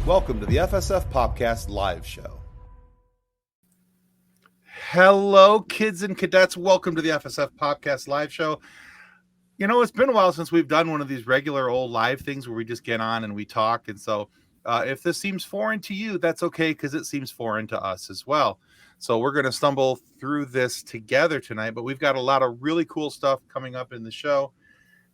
Welcome to the FSF PopCast live show. Hello, kids and cadets. Welcome to the FSF PopCast live show. You know, it's been a while since we've done one of these regular old live things where we just get on and we talk. And so if this seems foreign to you, that's okay, because it seems foreign to us as well. So we're going to stumble through this together tonight, but we've got a lot of really cool stuff coming up in the show.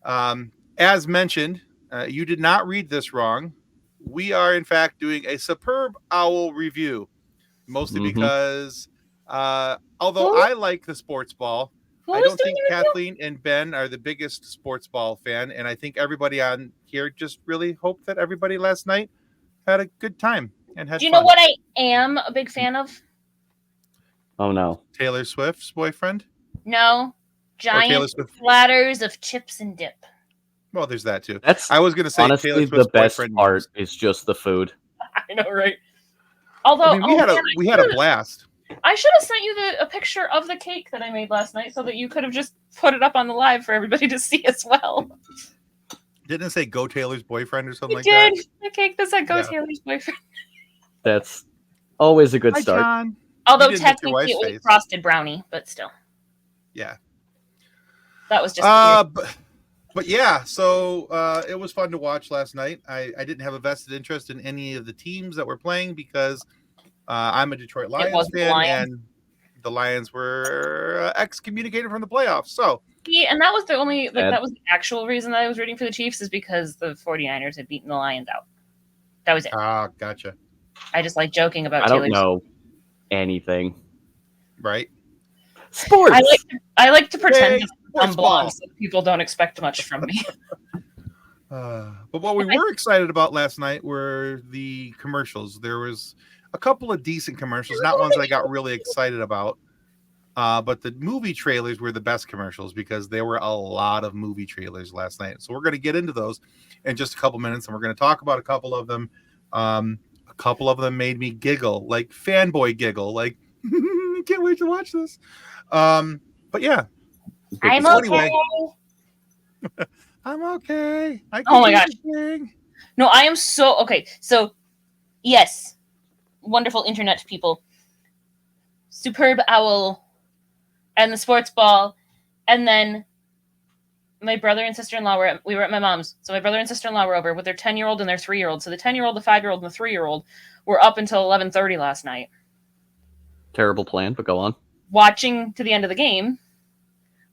As mentioned, you did not read this wrong. We are, in fact, doing a Superb Owl review, mostly because although I like the sports ball, I don't think Kathleen and Ben are the biggest sports ball fan, and I think everybody on here just really hoped that everybody last night had a good time and had fun. Do you know what I am a big fan of? Oh, no. Taylor Swift's boyfriend? No. Giant platters of chips and dip. Well, there's that, too. I was going to say, honestly, Taylor Swift's the best boyfriend part is just the food. I know, right? Although, I mean, we had a blast. I should have sent you a picture of the cake that I made last night so that you could have just put it up on the live for everybody to see as well. Didn't it say Go Taylor's boyfriend or something that? The cake that said Yeah. Taylor's boyfriend. That's always a good Hi, start. John. Although You didn't hit your technically it wife's was face. frosted brownie, but still. Yeah. That was just But yeah, so it was fun to watch last night. I didn't have a vested interest in any of the teams that were playing because I'm a Detroit Lions fan, and the Lions were excommunicated from the playoffs. So yeah, and that was the only that was the actual reason that I was rooting for the Chiefs, is because the 49ers had beaten the Lions out. That was it. Ah, gotcha. I just like joking about I Taylor don't know anything. Right. Sports. I like to pretend Yay, I'm sports blonde ball. so people don't expect much from me. But what we were excited about last night were the commercials. There was a couple of decent commercials, not ones I got really excited about. But the movie trailers were the best commercials because there were a lot of movie trailers last night. So we're going to get into those in just a couple minutes, and we're going to talk about a couple of them. A couple of them made me giggle, like fanboy giggle, like I can't wait to watch this. But yeah, I'm so okay. anyway, I'm okay. Oh my gosh. No, I am so okay. So, yes, wonderful internet people, Superb Owl, and the sports ball, and then my brother and sister-in-law we were at my mom's. So my brother and sister-in-law were over with their 10-year-old and their 3-year-old. So the 10-year-old, the 5-year-old, and the 3-year-old were up until 11:30 last night. Terrible plan, but go on. Watching to the end of the game,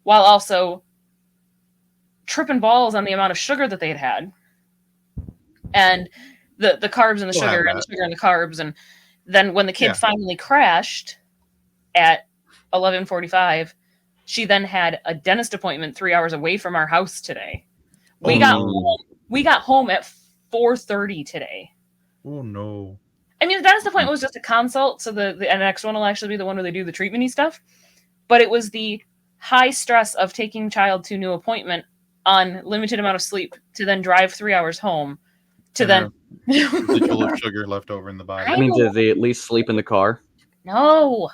while also tripping balls on the amount of sugar that they had, and the carbs and the sugar and the sugar and the carbs. And then when the kid finally crashed at 11:45, she then had a dentist appointment 3 hours away from our house today. We got home at 4:30 today. Oh no. I mean, the dentist appointment was just a consult, so the next one will actually be the one where they do the treatment-y stuff. But it was the high stress of taking child to new appointment on limited amount of sleep to then drive 3 hours home to then residual of sugar left over in the body. I mean, did they at least sleep in the car? No.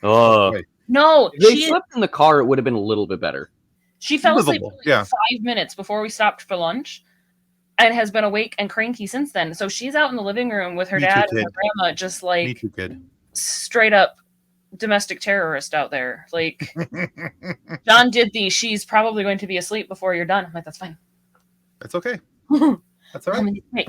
Oh. Wait. No. If they slept in the car, it would have been a little bit better. She fell asleep Livable, for 5 minutes before we stopped for lunch and has been awake and cranky since then. So she's out in the living room with her dad and her grandma, just like straight up domestic terrorist out there. Like, John did she's probably going to be asleep before you're done. I'm like, that's fine. That's okay. That's all right. Hey,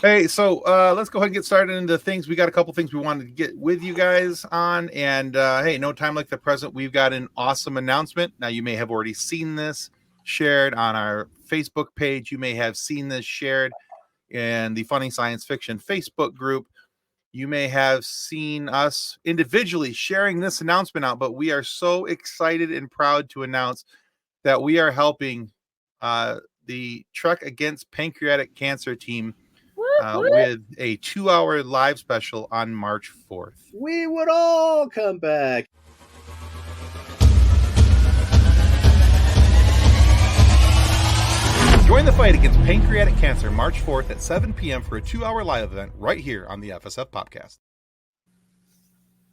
Hey, so let's go ahead and get started into things. We got a couple things we wanted to get with you guys on. And hey, no time like the present. We've got an awesome announcement. Now, you may have already seen this shared on our Facebook page. You may have seen this shared in the Funny Science Fiction Facebook group. You may have seen us individually sharing this announcement out, but we are so excited and proud to announce that we are helping the Trek Against Pancreatic Cancer team with a 2-hour live special on March 4th. We would all come back. Join the fight against pancreatic cancer March 4th at 7 p.m. for a 2-hour live event right here on the FSF PopCast.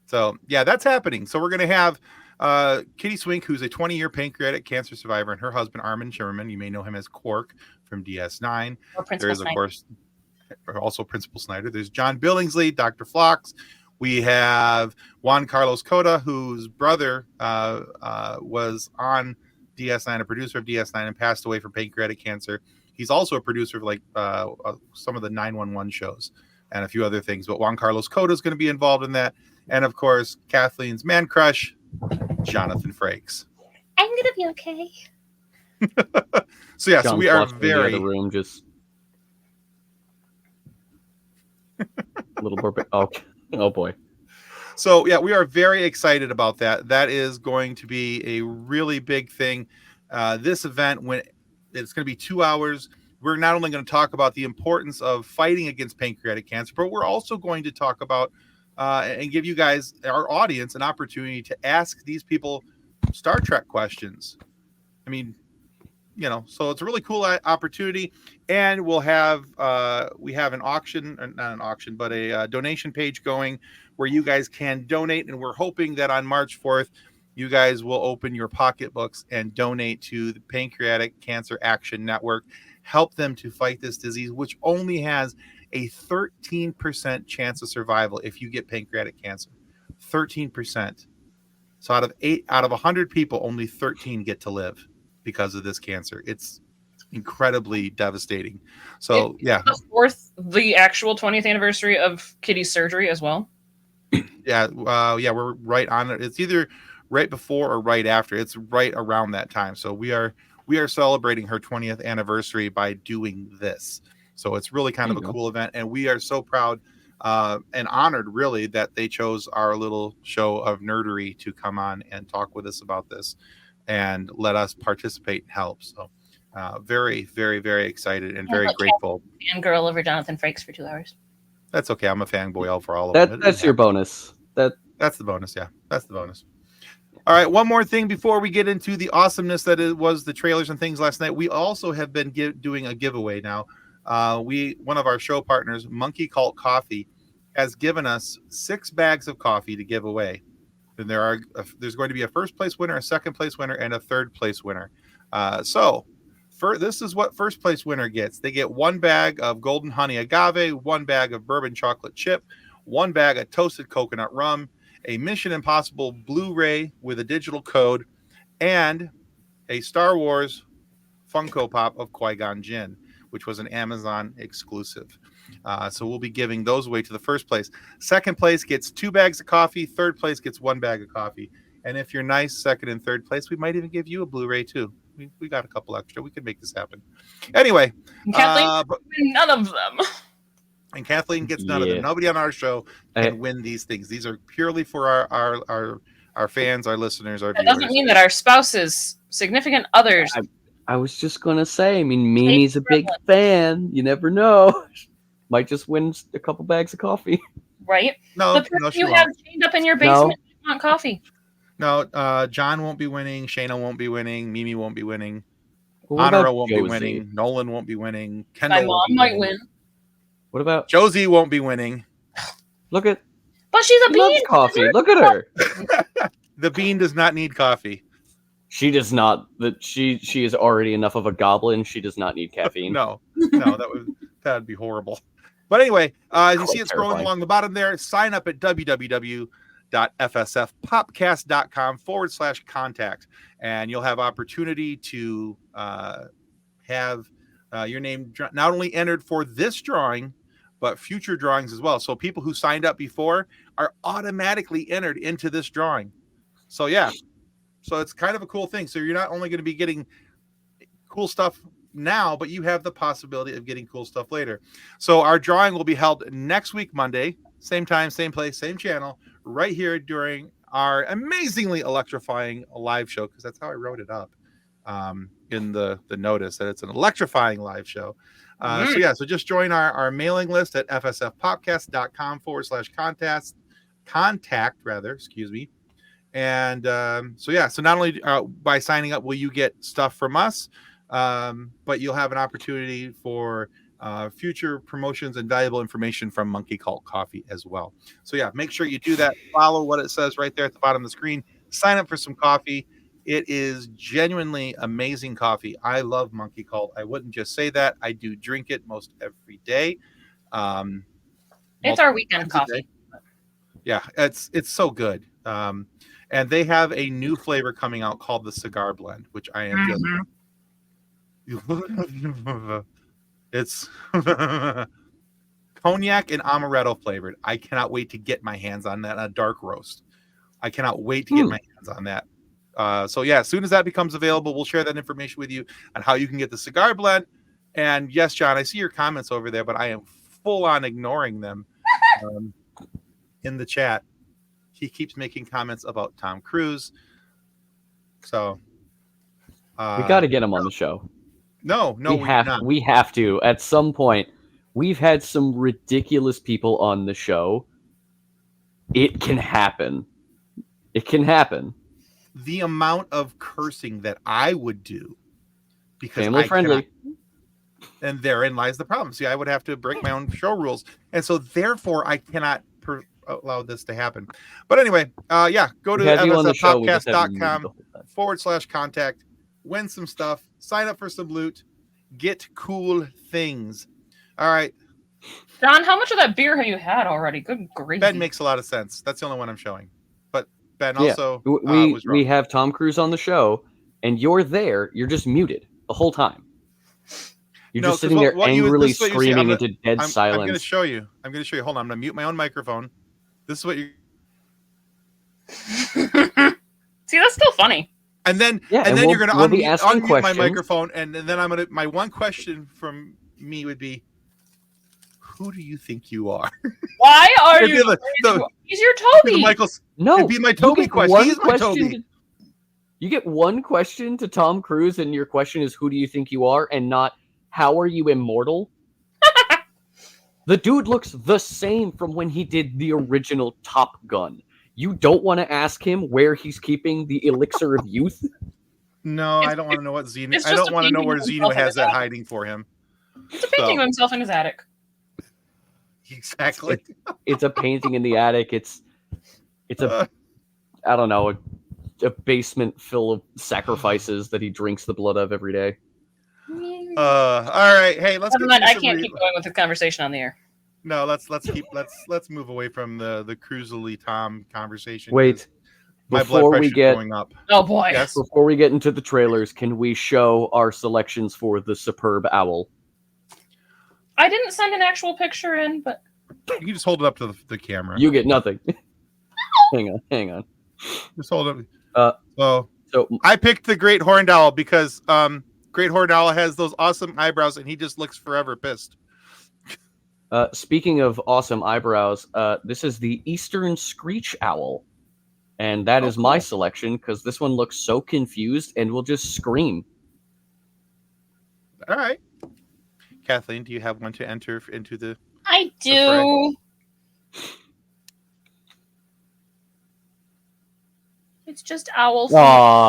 So, yeah, that's happening. So we're going to have Kitty Swink, who's a 20-year pancreatic cancer survivor, and her husband, Armin Sherman. You may know him as Quark from DS9. Or Principal Snipe. also Principal Snyder. There's John Billingsley, Dr. Phlox. We have Juan Carlos Cota, whose brother was on DS9, a producer of DS9, and passed away from pancreatic cancer. He's also a producer of like some of the 911 shows and a few other things. But Juan Carlos Cota is going to be involved in that. And of course, Kathleen's man crush, Jonathan Frakes. I'm going to be okay. So yeah, so John's we are watching in the very other room, just a little more. Oh boy. So yeah, we are very excited about that. That is going to be a really big thing. This event, when it's going to be 2 hours, we're not only going to talk about the importance of fighting against pancreatic cancer, but we're also going to talk about and give you guys, our audience, an opportunity to ask these people Star Trek questions. I mean, so it's a really cool opportunity. And we'll have we have an auction, not an auction, but a donation page going where you guys can donate. And we're hoping that on March 4th, you guys will open your pocketbooks and donate to the Pancreatic Cancer Action Network. Help them to fight this disease, which only has a 13% chance of survival if you get pancreatic cancer. 13%. So out of 100 people, only 13 get to live because of this cancer. It's incredibly devastating. So yeah, the actual 20th anniversary of Kitty's surgery as well. Yeah, we're right on it. It's either right before or right after. It's right around that time. So we are celebrating her 20th anniversary by doing this. So it's really kind of a cool event, and we are so proud and honored, really, that they chose our little show of nerdery to come on and talk with us about this and let us participate and help. So very, very, very excited and very grateful. Fangirl over Jonathan Frakes for 2 hours. That's okay. I'm a fanboy for all of them. That's your bonus. That's the bonus. Yeah, that's the bonus. All right, one more thing before we get into the awesomeness that it was the trailers and things last night. We also have been doing a giveaway now. One of our show partners, Monkey Cult Coffee, has given us 6 bags of coffee to give away. And there's going to be a first place winner, a second place winner, and a third place winner. This is what first place winner gets. They get 1 bag of Golden Honey Agave, 1 bag of Bourbon Chocolate Chip, 1 bag of Toasted Coconut Rum, a Mission Impossible Blu-ray with a digital code, and a Star Wars Funko Pop of Qui-Gon Jinn, which was an Amazon exclusive. So we'll be giving those away to the first place. Second place gets 2 bags of coffee. Third place gets 1 bag of coffee. And if you're nice, second and third place, we might even give you a Blu-ray too. We got a couple extra. We can make this happen. Anyway. Kathleen, none of them. And Kathleen gets none of them. Nobody on our show can win these things. These are purely for our fans, our listeners, our viewers. That doesn't mean that our spouses, significant others. I was just going to say, I mean, Mimi's a big fan. You never know. Might just win a couple bags of coffee. Right? No, you have chained up in your basement want coffee. No, John won't be winning. Shayna won't be winning. Mimi won't be winning. Well, Honora won't be winning. Nolan won't be winning. Kendall My mom might win. What about Josie? Won't be winning. Look at. But she's a bean. Coffee. Look at her. The bean does not need coffee. She does not. That she is already enough of a goblin. She does not need caffeine. No, that'd be horrible. But anyway, as you see it scrolling along the bottom there, sign up at www.fsfpopcast.com/contact, and you'll have opportunity to have your name not only entered for this drawing, but future drawings as well. So people who signed up before are automatically entered into this drawing. So yeah, so it's kind of a cool thing. So you're not only going to be getting cool stuff now, but you have the possibility of getting cool stuff later. So our drawing will be held next week, Monday, same time, same place, same channel, right here during our amazingly electrifying live show, because that's how I wrote it up in the notice, that it's an electrifying live show. So just join our mailing list at fsfpopcast.com/contact, And so not only by signing up will you get stuff from us, but you'll have an opportunity for future promotions and valuable information from Monkey Cult Coffee as well. So yeah, make sure you do that. Follow what it says right there at the bottom of the screen. Sign up for some coffee. It is genuinely amazing coffee. I love Monkey Cult. I wouldn't just say that. I do drink it most every day. It's our weekend times a day. coffee. Yeah, it's so good. And they have a new flavor coming out called the cigar blend, which I am just. It's cognac and amaretto flavored. I cannot wait to get my hands on that. A dark roast. I cannot wait to get my hands on that. So yeah, as soon as that becomes available, we'll share that information with you on how you can get the cigar blend. And yes, John, I see your comments over there, but I am full on ignoring them in the chat. He keeps making comments about Tom Cruise. So we got to get him on the show. No, we have to. At some point, we've had some ridiculous people on the show. It can happen. It can happen. The amount of cursing that I would do because family friendly. And therein lies the problem. See, I would have to break my own show rules. And so therefore I cannot allow this to happen. But anyway, go to FSFpopcast.com/contact, win some stuff, sign up for some loot, get cool things. All right. John, how much of that beer have you had already? Good grief. Ben makes a lot of sense. That's the only one I'm showing. But Ben also was wrong. We have Tom Cruise on the show, and you're there. You're just muted the whole time. You're just sitting there angrily screaming into dead silence. I'm going to show you. Hold on. I'm going to mute my own microphone. This is what you. See, that's still funny. And then you're going to unmute my microphone, and then I'm going to. My one question from me would be, who do you think you are? Why are you? He's your Toby. It'd be my Toby question. He's my Toby. You get one question to Tom Cruise, and your question is, who do you think you are, and not, how are you immortal? The dude looks the same from when he did the original Top Gun. You don't want to ask him where he's keeping the elixir of youth? No, I don't want to know what Xenu. I don't want to know where Xenu has that hiding for him. It's a painting of himself in his attic. Exactly. It's a painting in the attic. It's a I don't know, a basement full of sacrifices that he drinks the blood of every day. All right. Hey, let's Never mind, I can't keep going with the conversation on the air. No, let's move away from the Cruisily Tom conversation. Wait. My blood pressure going up. Oh boy. Yes. Before we get into the trailers, can we show our selections for the superb owl? I didn't send an actual picture in, but you can just hold it up to the camera. You get nothing. Hang on. Just hold it. So I picked the Great Horned Owl because Great Horned Owl has those awesome eyebrows, and he just looks forever pissed. Speaking of awesome eyebrows, this is the Eastern Screech Owl, and that is my selection because this one looks so confused and will just scream. All right. Kathleen, do you have one to enter into the... I do. It's just Owl.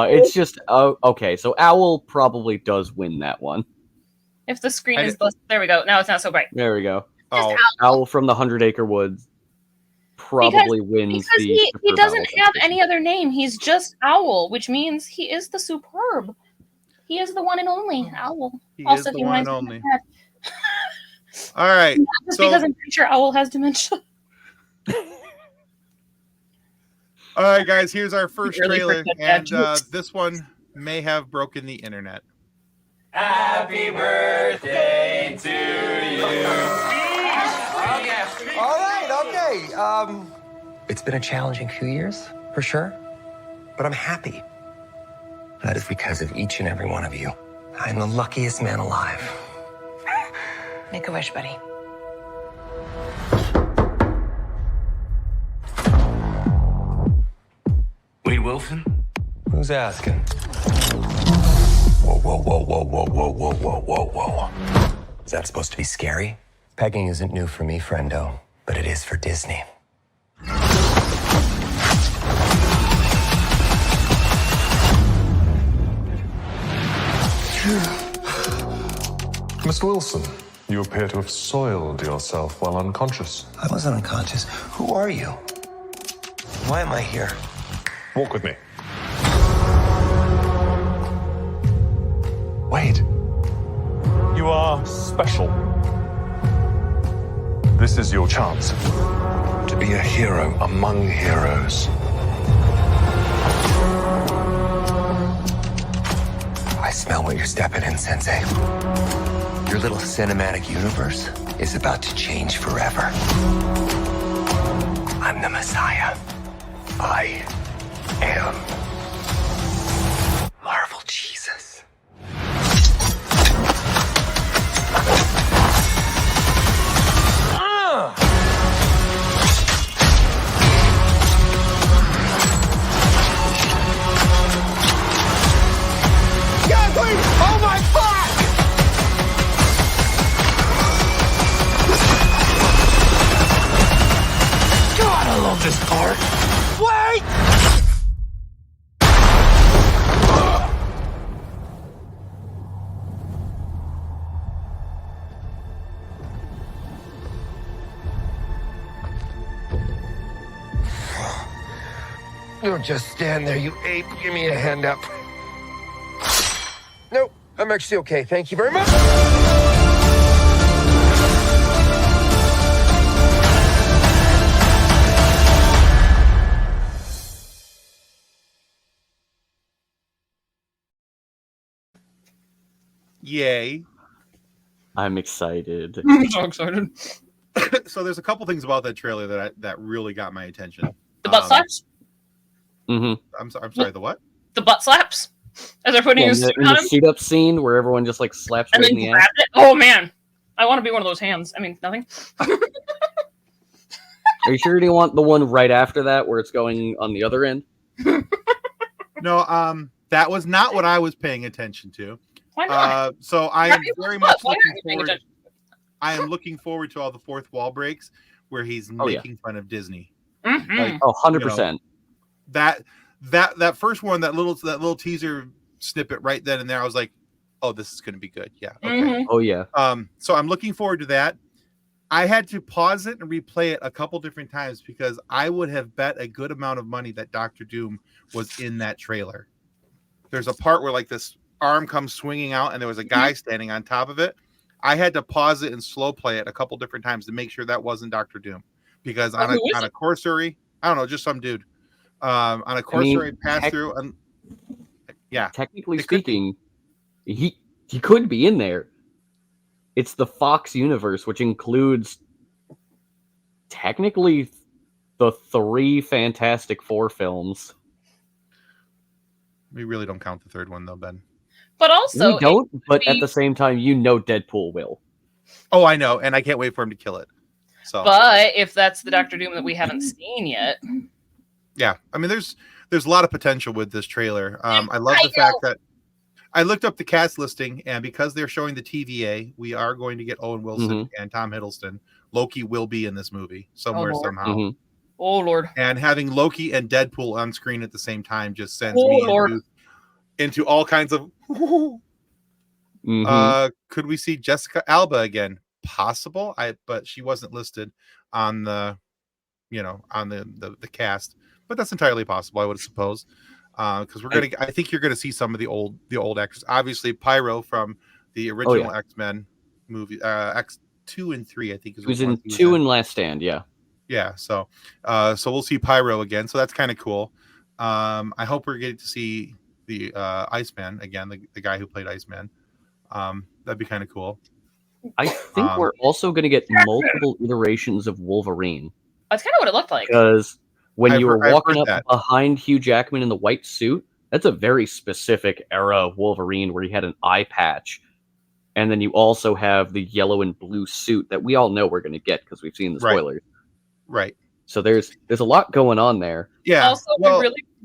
It's just... okay, so Owl probably does win that one. If the screen is... There we go. Now it's not so bright. There we go. Owl from the 100 Acre Woods probably wins because he doesn't have any other name. He's just Owl, which means he is the superb. He is the one and only Owl. He is the one and only. All right. Not just because I'm pretty sure Owl has dementia. All right, guys, here's our first trailer, and this one may have broken the internet. Happy birthday to you. All right, okay. It's been a challenging few years, for sure, but I'm happy. That is because of each and every one of you. I'm the luckiest man alive. Make a wish, buddy. Wade Wilson? Who's asking? Whoa, whoa, whoa, whoa, whoa, whoa, whoa, whoa, whoa, whoa. Is that supposed to be scary? Pegging isn't new for me, friendo, but it is for Disney. Mr. Wilson, you appear to have soiled yourself while unconscious. I wasn't unconscious. Who are you? Why am I here? Walk with me. Wade, you are special. This is your chance. To be a hero among heroes. I smell what you're stepping in, Sensei. Your little cinematic universe is about to change forever. I'm the Messiah. I am Marvel Jesus. Oh my fuck! God, I love this part. Wait! Don't just stand there, you ape. Give me a hand up. Nope, I'm actually okay. Thank you very much. Yay. I'm excited. I'm so excited. So there's a couple things about that trailer that really got my attention. The butt slaps? Mm-hmm. I'm sorry, the what? The butt slaps? As they're putting Yeah, a in suit the on him? suit up scene where everyone just like slaps And right then in the grab ass. it? Oh man. I want to be one of those hands. I mean, nothing. Are you sure you don't want the one right after that where it's going on the other end? No, that was not what I was paying attention to. Why not? So I am very much Why looking aren't you paying forward. attention? I am looking forward to all the fourth wall breaks where he's Oh, yeah. making fun of Disney. Mhm. Like, Oh, 100%. that first one, that little teaser snippet right then and there, I was like, oh, this is going to be good. Yeah. Okay. Mhm. Oh, yeah. So I'm looking forward to that. I had to pause it and replay it a couple different times because I would have bet a good amount of money that Doctor Doom was in that trailer. There's a part where like this arm comes swinging out and there was a guy standing on top of it. I had to pause it and slow play it a couple different times to make sure that wasn't Doctor Doom, because on a cursory, I don't know, just some dude on a cursory pass through, and yeah, technically speaking, he could be in there. It's the Fox universe, which includes technically the 3 Fantastic Four films. we really don't count the third one though, Ben. But also, We don't, but at the same time, you know Deadpool will. Oh, I know, and I can't wait for him to kill it. So, but if that's the Doctor Doom that we haven't seen yet, yeah, I mean, there's a lot of potential with this trailer. I love the fact that I looked up the cast listing, and because they're showing the TVA, we are going to get Owen Wilson and Tom Hiddleston. Loki will be in this movie somewhere somehow. Oh Lord! And having Loki and Deadpool on screen at the same time just sends me into all kinds of. Could we see Jessica Alba again? Possible. But she wasn't listed on the, on the cast. But that's entirely possible, I would suppose. Because I think you're gonna see some of the old actors. Obviously, Pyro from the original X-Men movie, X2 and 3, I think is. He was in 2 and Last Stand, yeah. Yeah, so we'll see Pyro again. So that's kind of cool. I hope we're getting to see the Iceman again, the guy who played Iceman. That'd be kind of cool. I think we're also going to get multiple iterations of Wolverine. That's kind of what it looked like. Because when you were walking up that. behind Hugh Jackman in the white suit, that's a very specific era of Wolverine where he had an eye patch. And then you also have the yellow and blue suit that we all know we're going to get because we've seen the spoilers. Right. So there's a lot going on there. Yeah. Also,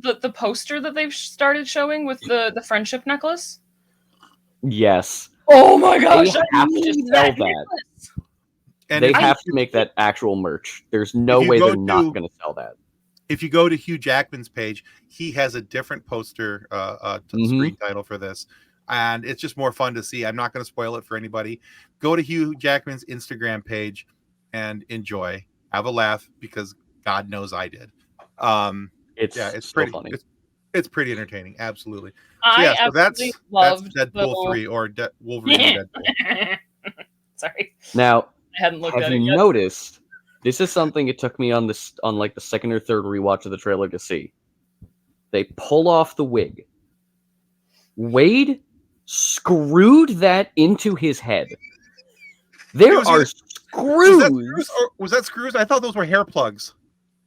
the poster that they've started showing with the friendship necklace. Yes. Oh my gosh! They have to sell that. And they have to make that actual merch. There's no way they're not going to sell that. If you go to Hugh Jackman's page, he has a different poster screen title for this. And it's just more fun to see. I'm not going to spoil it for anybody. Go to Hugh Jackman's Instagram page and enjoy. Have a laugh, because God knows I did. It's pretty funny. It's pretty entertaining. Absolutely. So that's Deadpool 3 or Wolverine. Deadpool. Sorry. Now, I hadn't looked have at you it yet. noticed? This is something it took me on like the second or third rewatch of the trailer to see. They pull off the wig. Wade screwed that into his head. There are screws. Was that screws? I thought those were hair plugs.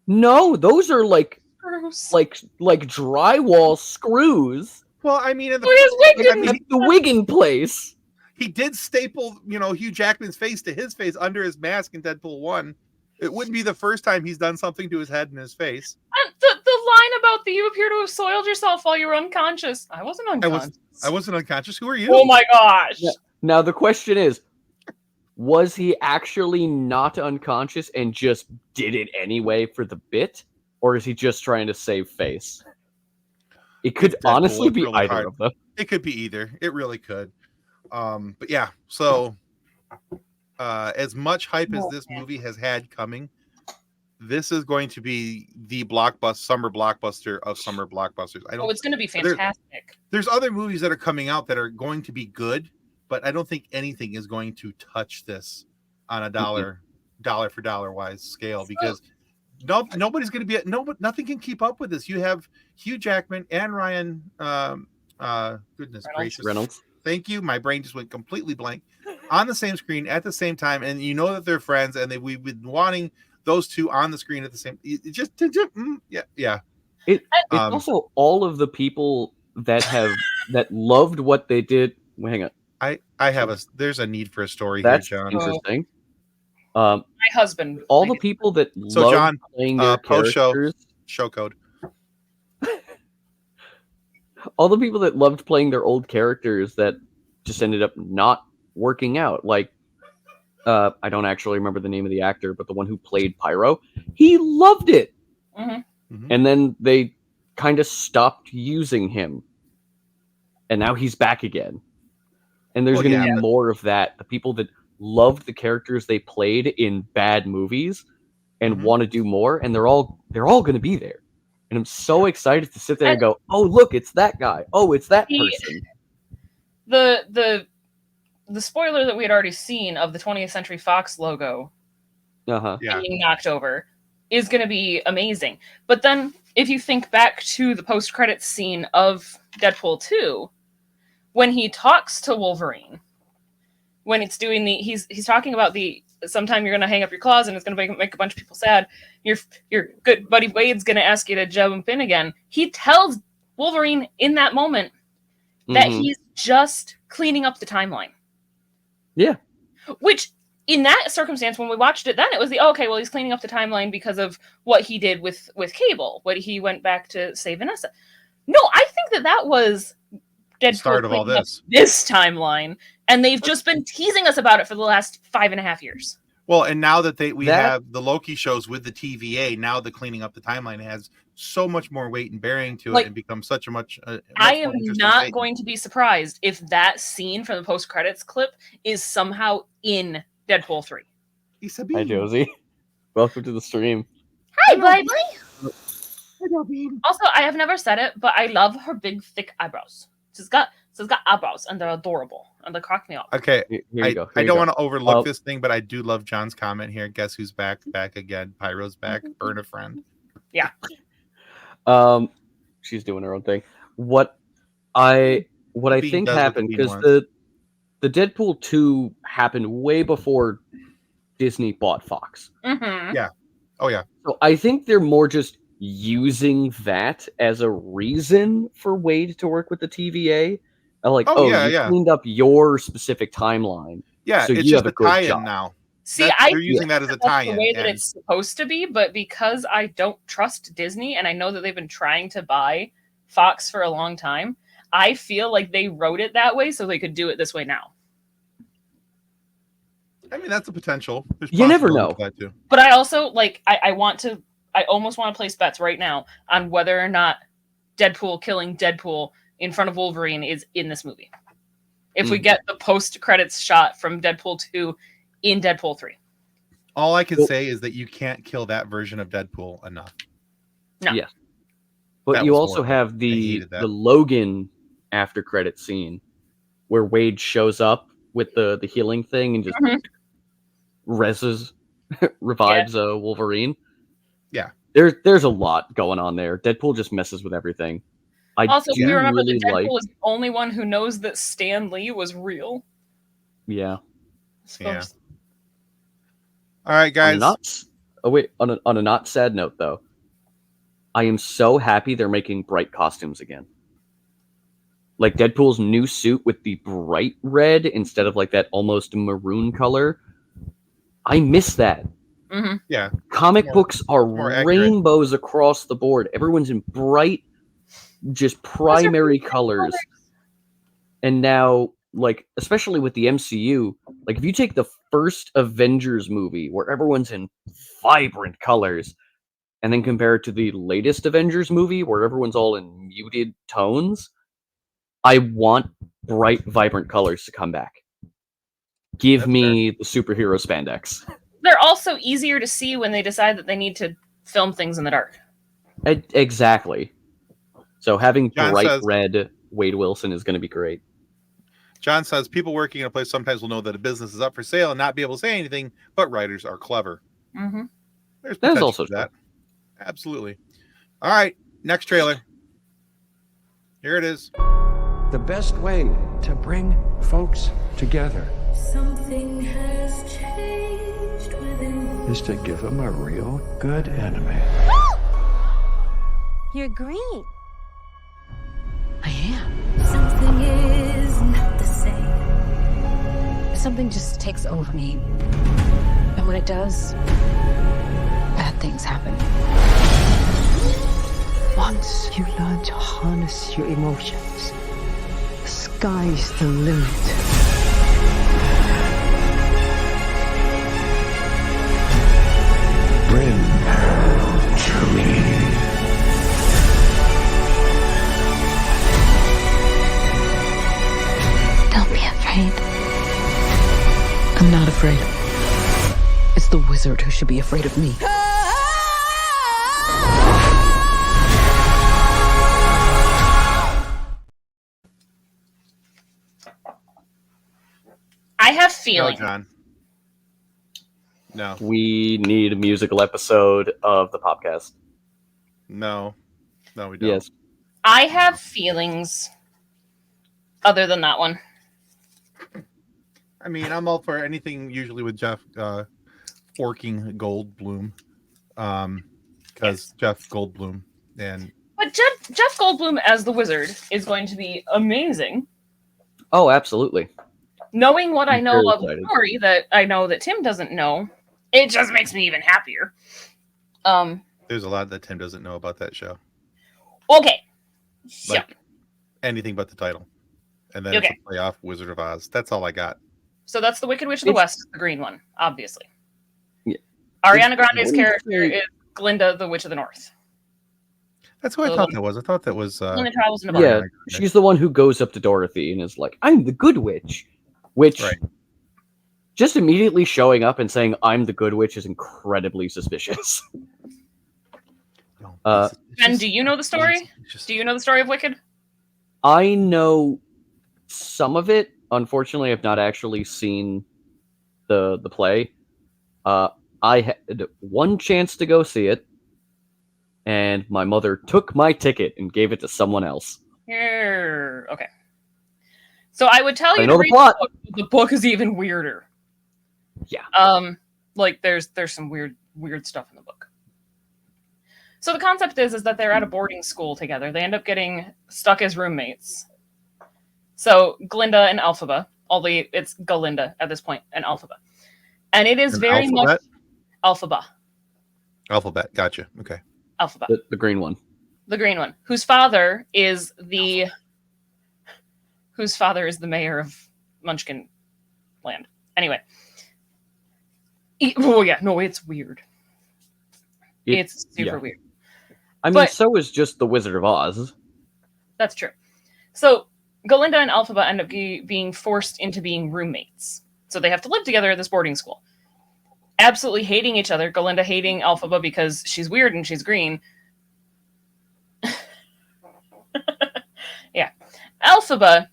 No, those are like Gross. drywall screws. Well, I mean, His wig didn't- Kept the wig in place. he did staple, Hugh Jackman's face to his face under his mask in Deadpool 1. It wouldn't be the first time he's done something to his head and his face. The line about you appear to have soiled yourself while you were unconscious. I wasn't unconscious. I wasn't unconscious. Who are you? Oh my gosh. Yeah. Now the question is, was he actually not unconscious and just did it anyway for the bit? Or is he just trying to save face? It could Deadpool honestly looked be really either hard. of them. It could be either. It really could. But yeah, so as much hype as this movie has had coming, this is going to be the summer blockbuster of summer blockbusters. It's going to be fantastic. There's other movies that are coming out that are going to be good, but I don't think anything is going to touch this on a dollar for dollar wise scale, because nobody's going to be nothing can keep up with this. You have Hugh Jackman and Ryan goodness gracious Reynolds. Thank you. My brain just went completely blank on the same screen at the same time, and you know that they're friends, and we've been wanting those two on the screen at the same. Yeah. It's also all of the people that loved what they did. Wait, hang on. There's a need for a story That's here, John. interesting. My husband. All the people that So, loved John, playing their post-show characters, show code. all the people that loved playing their old characters that just ended up not working out. Like, I don't actually remember the name of the actor, but the one who played Pyro, he loved it. Mm-hmm. And then they kind of stopped using him. And now he's back again. And there's going to be more of that. The people that loved the characters they played in bad movies and want to do more, and they're all going to be there. And I'm so excited to sit there and go, "Oh, look, it's that guy. Oh, it's that person." The spoiler that we had already seen of the 20th Century Fox logo being knocked over is going to be amazing. But then, if you think back to the post-credits scene of Deadpool 2, when he talks to Wolverine, when it's doing he's talking about sometime you're going to hang up your claws and it's going to make a bunch of people sad. Your good buddy Wade's going to ask you to jump in again. He tells Wolverine in that moment that he's just cleaning up the timeline. Yeah. Which, in that circumstance, when we watched it then, it was he's cleaning up the timeline because of what he did with Cable, when he went back to save Vanessa. No, I think that was Deadpool start of all this timeline, and they've just been teasing us about it for the last 5.5 years. Well, and now that we have the Loki shows with the TVA, now the cleaning up the timeline has so much more weight and bearing to it, and becomes such a much. I am not going to be surprised if that scene from the post-credits clip is somehow in Deadpool 3. Hi, Josie. Welcome to the stream. Hi, baby. Also, I have never said it, but I love her big, thick eyebrows. She's got eyebrows, and they're adorable, and they crack me up. Okay, here you go. I don't want to overlook this thing, but I do love John's comment here. Guess who's back? Back again. Pyro's back. Burn a friend. Yeah. She's doing her own thing. What I think happened, because the Deadpool 2 happened way before Disney bought Fox. Mm-hmm. Yeah. Oh yeah. So I think they're more just using that as a reason for Wade to work with the TVA. Like, you cleaned up your specific timeline. Yeah, so it's you just have a tie-in now. See, they're using that as a tie-in. The way that it's supposed to be, but because I don't trust Disney, and I know that they've been trying to buy Fox for a long time, I feel like they wrote it that way so they could do it this way now. I mean, that's a potential. You never know. But I also I almost want to place bets right now on whether or not Deadpool killing Deadpool in front of Wolverine is in this movie. If we get the post-credits shot from Deadpool 2 in Deadpool 3. All I can say is that you can't kill that version of Deadpool enough. No. Yeah. But you also have the Logan after credit scene where Wade shows up with the healing thing and just revives Wolverine. Yeah. There's a lot going on there. Deadpool just messes with everything. I Also, do we remember really that Deadpool like. is the only one who knows that Stan Lee was real. Yeah. Yeah. All right, guys. On a not sad note though, I am so happy they're making bright costumes again. Like Deadpool's new suit with the bright red instead of like that almost maroon color. I miss that. Mm-hmm. Yeah. Comic books are accurate. rainbows across the board. Everyone's in bright, just primary colors. And now, like, especially with the MCU, like if you take the first Avengers movie where everyone's in vibrant colors, and then compare it to the latest Avengers movie where everyone's all in muted tones, I want bright, vibrant colors to come back. Give me the superhero spandex. They're also easier to see when they decide that they need to film things in the dark. Exactly. So having John bright says- red Wade Wilson is going to be great. John says people working in a place sometimes will know that a business is up for sale and not be able to say anything, but writers are clever. Mm-hmm. There's That is potential also for that. Absolutely. All right, next trailer. Here it is. The best way to bring folks together Something has changed within. is to give them a real good enemy. You're green. I am. Something is not the same. Something just takes over me. And when it does, bad things happen. Once you learn to harness your emotions, the sky's the limit. Bring her to me. Don't be afraid. I'm not afraid. It's the wizard who should be afraid of me. I have No, feeling. John. No. We need a musical episode of the podcast. No. No, we don't. Yes. I have feelings other than that one. I mean, I'm all for anything usually with Jeff forking Goldblum. Because Jeff Goldblum and But Jeff Goldblum as the wizard is going to be amazing. Oh, absolutely. Knowing what I know very of the excited. story that I know that Tim doesn't know, it just makes me even happier. there's a lot that Tim doesn't know about that show. Okay. So, Like anything but the title. And then Okay. it's a playoff Wizard of Oz. That's all I got. so that's the Wicked Witch of the It's- West, the green one, obviously. Yeah. Ariana It's- Grande's it's- character is Glinda, the Witch of the North. That's who I thought that was. I thought that was Glinda travels in a boat. Yeah, she's the one who goes up to Dorothy and is like, "I'm the Good Witch," which Right. just immediately showing up and saying, "I'm the Good Witch" is incredibly suspicious. Ben, do you know the story? Do you know the story of Wicked? I know some of it. Unfortunately, I've not actually seen the play. I had one chance to go see it, and my mother took my ticket and gave it to someone else. Here, okay. So I would tell I you know to the read plot. the book. The book is even weirder. Yeah. Like there's some weird stuff in the book. So the concept is that they're at a boarding school together. They end up getting stuck as roommates. So Glinda and Elphaba, although it's Galinda at this point, and Elphaba. And it is An very alphabet? much Elphaba. Alphabet. Gotcha. Okay. Elphaba. The green one. The green one, whose father is the mayor of Munchkin Land. Anyway. Oh yeah, no, it's weird. It's super weird. I mean, But- so is just the Wizard of Oz. That's true. So Galinda and Elphaba end up being forced into being roommates. So they have to live together at this boarding school. Absolutely hating each other. Galinda hating Elphaba because she's weird and she's green. Yeah. Elphaba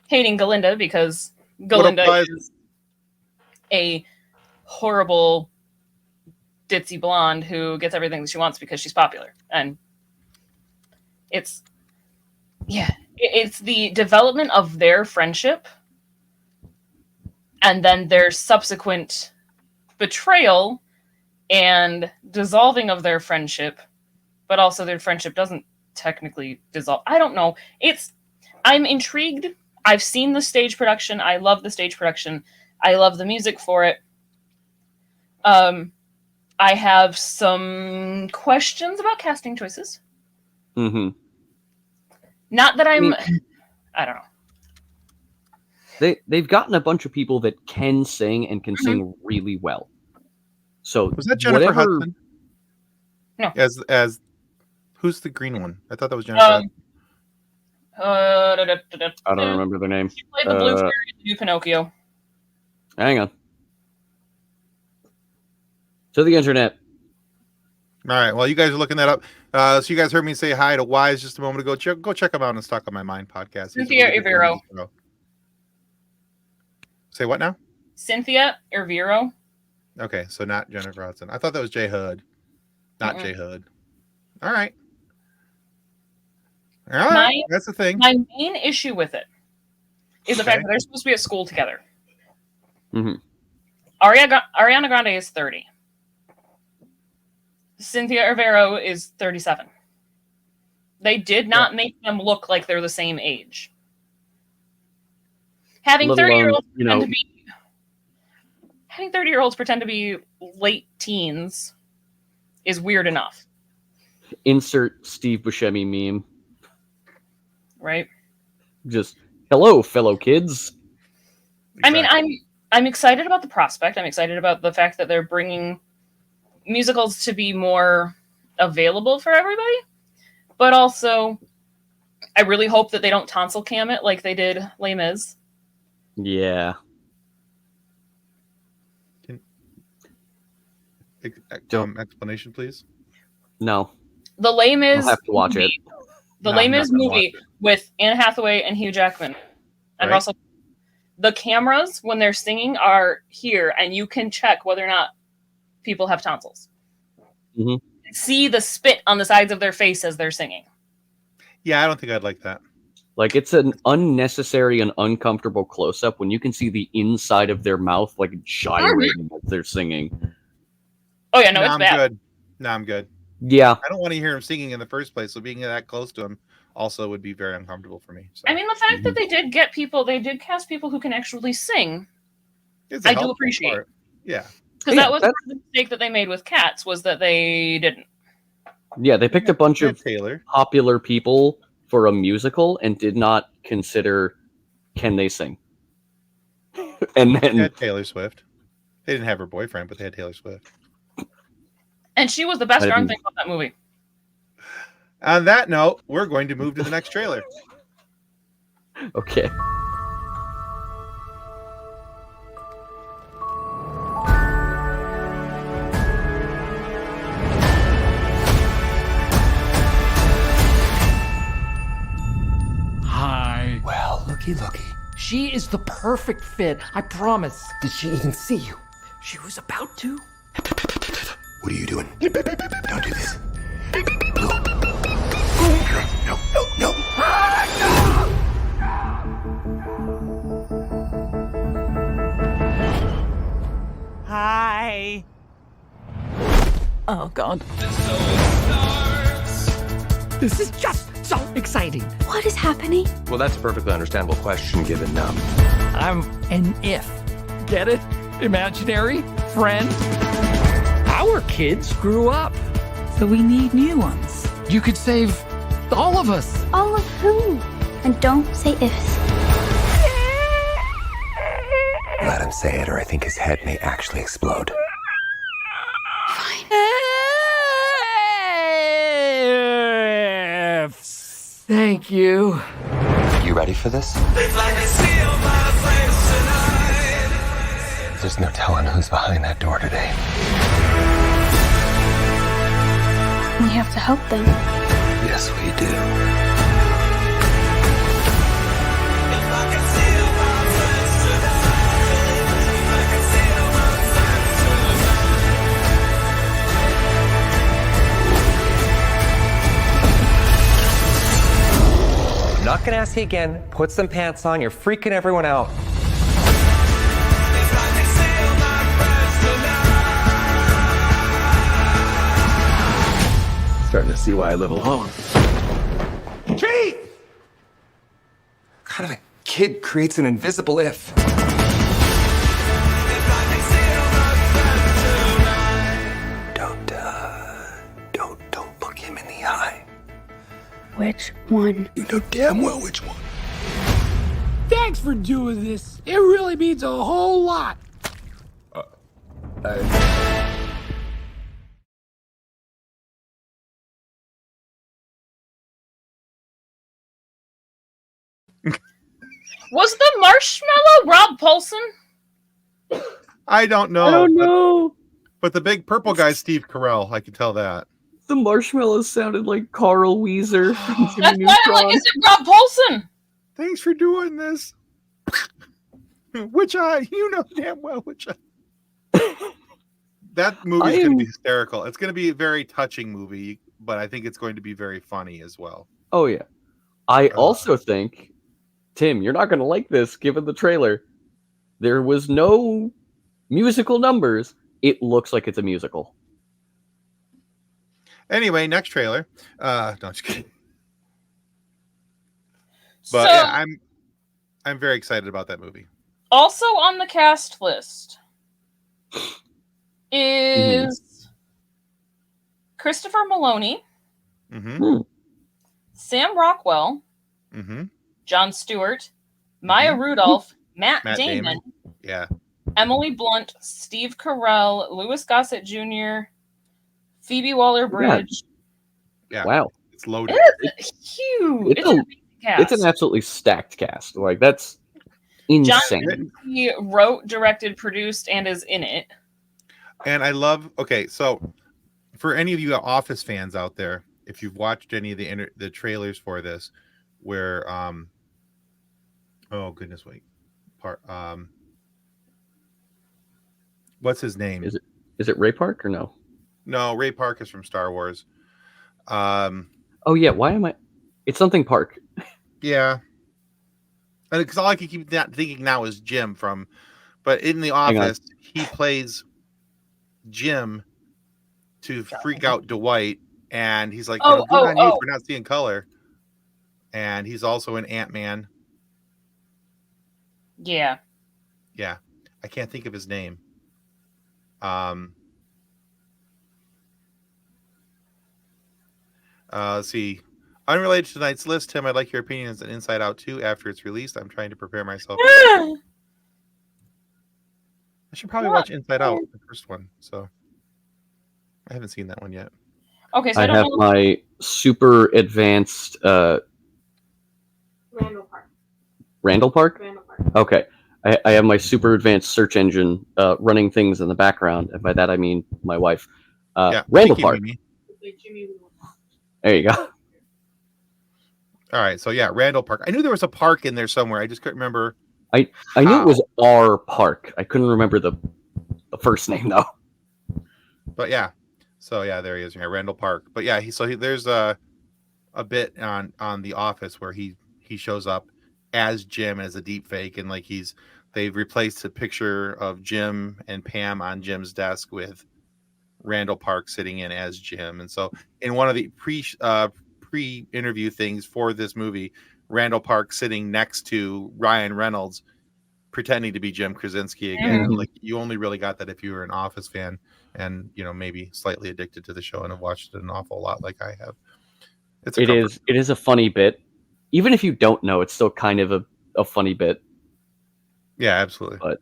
hating Galinda because Galinda applies- is a horrible ditzy blonde who gets everything that she wants because she's popular. And it's the development of their friendship and then their subsequent betrayal and dissolving of their friendship, but also their friendship doesn't technically dissolve. I don't know. I'm intrigued. I've seen the stage production. I love the stage production. I love the music for it. I have some questions about casting choices. Mm-hmm. Not that I don't know. They've gotten a bunch of people that can sing and can sing really well. So was that Jennifer Hudson? No. As who's the green one? I thought that was Jennifer. I don't remember their name. She played the blue fairy in the new Pinocchio. Hang on. To the internet. All right. Well, you guys are looking that up. So you guys heard me say hi to Wise just a moment ago. Go check them out on Stuck on My Mind podcast. Cynthia Ivero. Say what now? Cynthia Ivero. Okay, so not Jennifer Hudson. I thought that was Jay Hood. Not Jay Hood. All right. All right. That's the thing. My main issue with it is the fact that they're supposed to be at school together. Mm-hmm. Ariana Grande is 30. Cynthia Ivero is 37. They did not make them look like they're the same age. Having 30-year-olds having 30-year-olds pretend to be late teens is weird enough. Insert Steve Buscemi meme. Right? Just, hello, fellow kids. Exactly. I mean, I'm excited about the prospect. I'm excited about the fact that they're bringing musicals to be more available for everybody. But also, I really hope that they don't tonsil cam it like they did Les Mis. Yeah. Yeah. Explanation, please. No. The Les Mis. I'll have to watch it. The Les Mis movie with Anne Hathaway and Hugh Jackman and Russell. The cameras, when they're singing, are here, and you can check whether or not people have tonsils. Mm-hmm. See the spit on the sides of their face as they're singing. Yeah, I don't think I'd like that. Like, it's an unnecessary and uncomfortable close-up when you can see the inside of their mouth, like, gyrating as they're singing. Oh, yeah, no, it's bad. Good. No, I'm good. Yeah. I don't want to hear him singing in the first place, so being that close to him also would be very uncomfortable for me. So. I mean, the fact that they did cast people who can actually sing, I do appreciate. Part. Yeah. Because that was the mistake that they made with Cats, was that they didn't. Yeah, they picked a bunch of popular people for a musical and did not consider, can they sing? And then they had Taylor Swift. They didn't have her boyfriend, but they had Taylor Swift. And she was the best darn thing about that movie. On that note, we're going to move to the next trailer. Okay. Hi. Well, looky. She is the perfect fit, I promise. Did she even see you? She was about to. What are you doing? Don't do this. Blue. No. Hi. Oh, God. This is just so exciting. What is happening? Well, that's a perfectly understandable question given I'm an if. Get it? Imaginary friend. Our kids grew up, so we need new ones. You could save all of us. All of who? And don't say ifs. Let him say it, or I think his head may actually explode. Fine. Ifs. Thank you. You ready for this? There's no telling who's behind that door today. We have to help them. Yes, we do. gonna ask you again. Put some pants on. You're freaking everyone out. Starting to see why I live alone. Chief! What kind of a kid creates an invisible if? Don't look him in the eye. Which one? You know damn well which one. Thanks for doing this. It really means a whole lot. Was the marshmallow Rob Paulson? I don't know. I don't know. But the big purple guy's Steve Carell. I can tell that. The marshmallows sounded like Carl Weezer from That's Jimmy why I'm like, Neutron. is it Rob Paulson? Thanks for doing this. Which eye? You know damn well which eye. That movie is going to be hysterical. It's going to be a very touching movie, but I think it's going to be very funny as well. Oh, yeah. I also think, Tim, you're not going to like this given the trailer. There was no musical numbers. It looks like it's a musical. Anyway, next trailer. No, just kidding. So, But yeah, I'm very excited about that movie. also on the cast list is Christopher Maloney, Mm-hmm. Sam Rockwell, Mm-hmm. Jon Stewart, Maya Rudolph, Matt Matt Damon, Yeah. Emily Blunt, Steve Carell, Louis Gossett Jr., Phoebe Waller-Bridge. Yeah. Wow. It's loaded. It's huge. It's It's an amazing cast. It's an absolutely stacked cast. Like, that's John insane. He wrote, directed, produced, and is in it. And I love. Okay, so for any of you Office fans out there, if you've watched any of the trailers for this, where oh goodness, wait, what's his name? Is it Ray Park or no? No, Ray Park is from Star Wars. Oh yeah, why am I? It's something Park. Yeah, because all I can keep thinking now is Jim from, but in The Office he plays Jim to freak out Dwight, and he's like, good on you for not seeing color. And he's also in Ant-Man. Yeah. Yeah, I can't think of his name. Let's see. Unrelated to tonight's list, Tim, I'd like your opinion as an Inside Out 2 after it's released. I'm trying to prepare myself. I should probably watch Inside Out, the first one. So I haven't seen that one yet. Okay, so I have my super advanced Randall Park? Okay. I have my super advanced search engine running things in the background, and by that I mean my wife. Randall Park. There you go. All right, so yeah, Randall Park. I knew there was a park in there somewhere. I just couldn't remember. I knew it was R Park. I couldn't remember the first name though. But yeah, so yeah, there he is. Yeah, Randall Park. But yeah, there's a bit on The Office where he shows up as Jim as a deep fake, and like they've replaced a picture of Jim and Pam on Jim's desk with Randall Park sitting in as Jim. And so in one of the pre-interview things for this movie, Randall Park sitting next to Ryan Reynolds pretending to be Jim Krasinski again. Mm-hmm. Like, you only really got that if you were an Office fan and, you know, maybe slightly addicted to the show and have watched it an awful lot like I have. It is a funny bit. Even if you don't know, it's still kind of a funny bit. Yeah, absolutely. But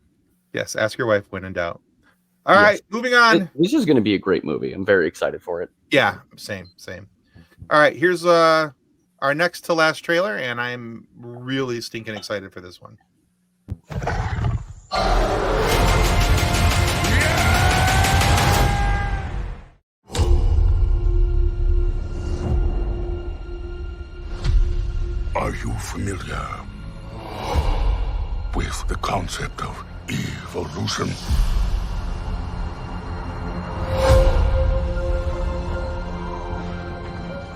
yes, ask your wife when in doubt. All right, moving on. This is going to be a great movie. I'm very excited for it. Yeah, same. All right, here's our next to last trailer, and I'm really stinking excited for this one. Are you familiar with the concept of evolution?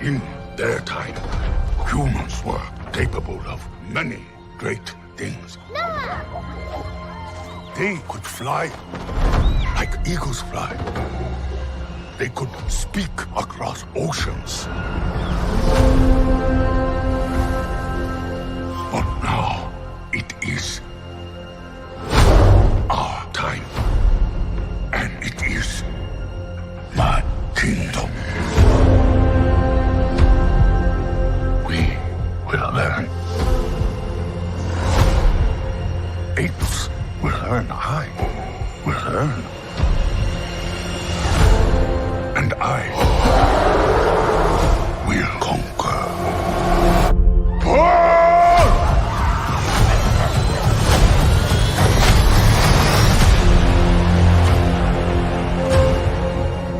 In their time, humans were capable of many great things. They could fly like eagles fly. They could speak across oceans. But now it is our time. And it is my kingdom. We will learn. Apes will learn. I will learn. And I will conquer.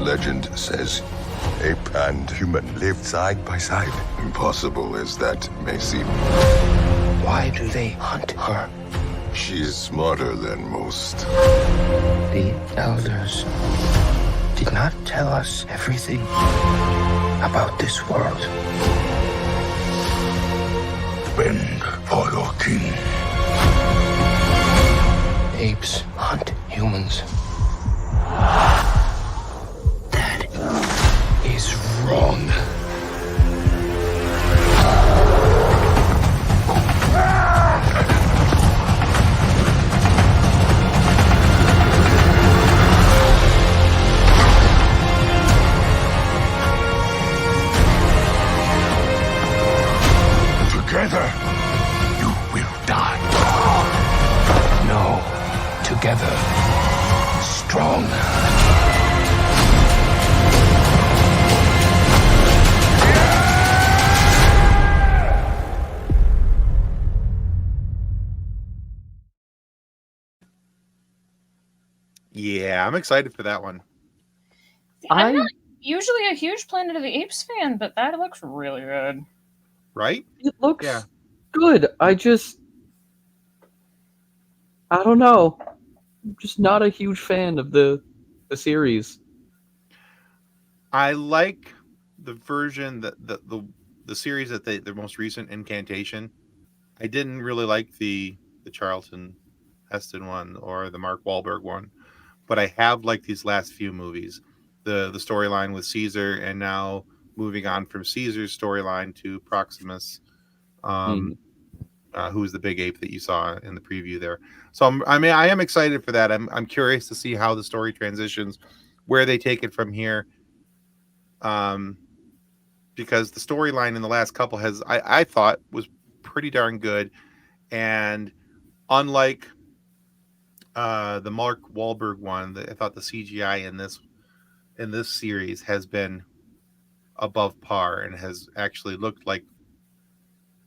Legend says ape and human lived side by side. Impossible as that may seem. Why do they hunt her? She's smarter than most. The elders did not tell us everything about this world. Bend for your king. Apes hunt humans. That is wrong. Together, you will die. No, together, strong. Yeah, I'm excited for that one. I'm not usually a huge Planet of the Apes fan, but that looks really good. Right? It looks good. I don't know. I'm just not a huge fan of the series. I like the version that the series that the most recent Incantation. I didn't really like the Charlton Heston one or the Mark Wahlberg one, but I have liked these last few movies. The storyline with Caesar, and now moving on from Caesar's storyline to Proximus, who's the big ape that you saw in the preview there. So I am excited for that. I'm curious to see how the story transitions, where they take it from here. Because the storyline in the last couple I thought was pretty darn good, and unlike the Mark Wahlberg one, I thought the CGI in this series has been above par and has actually looked like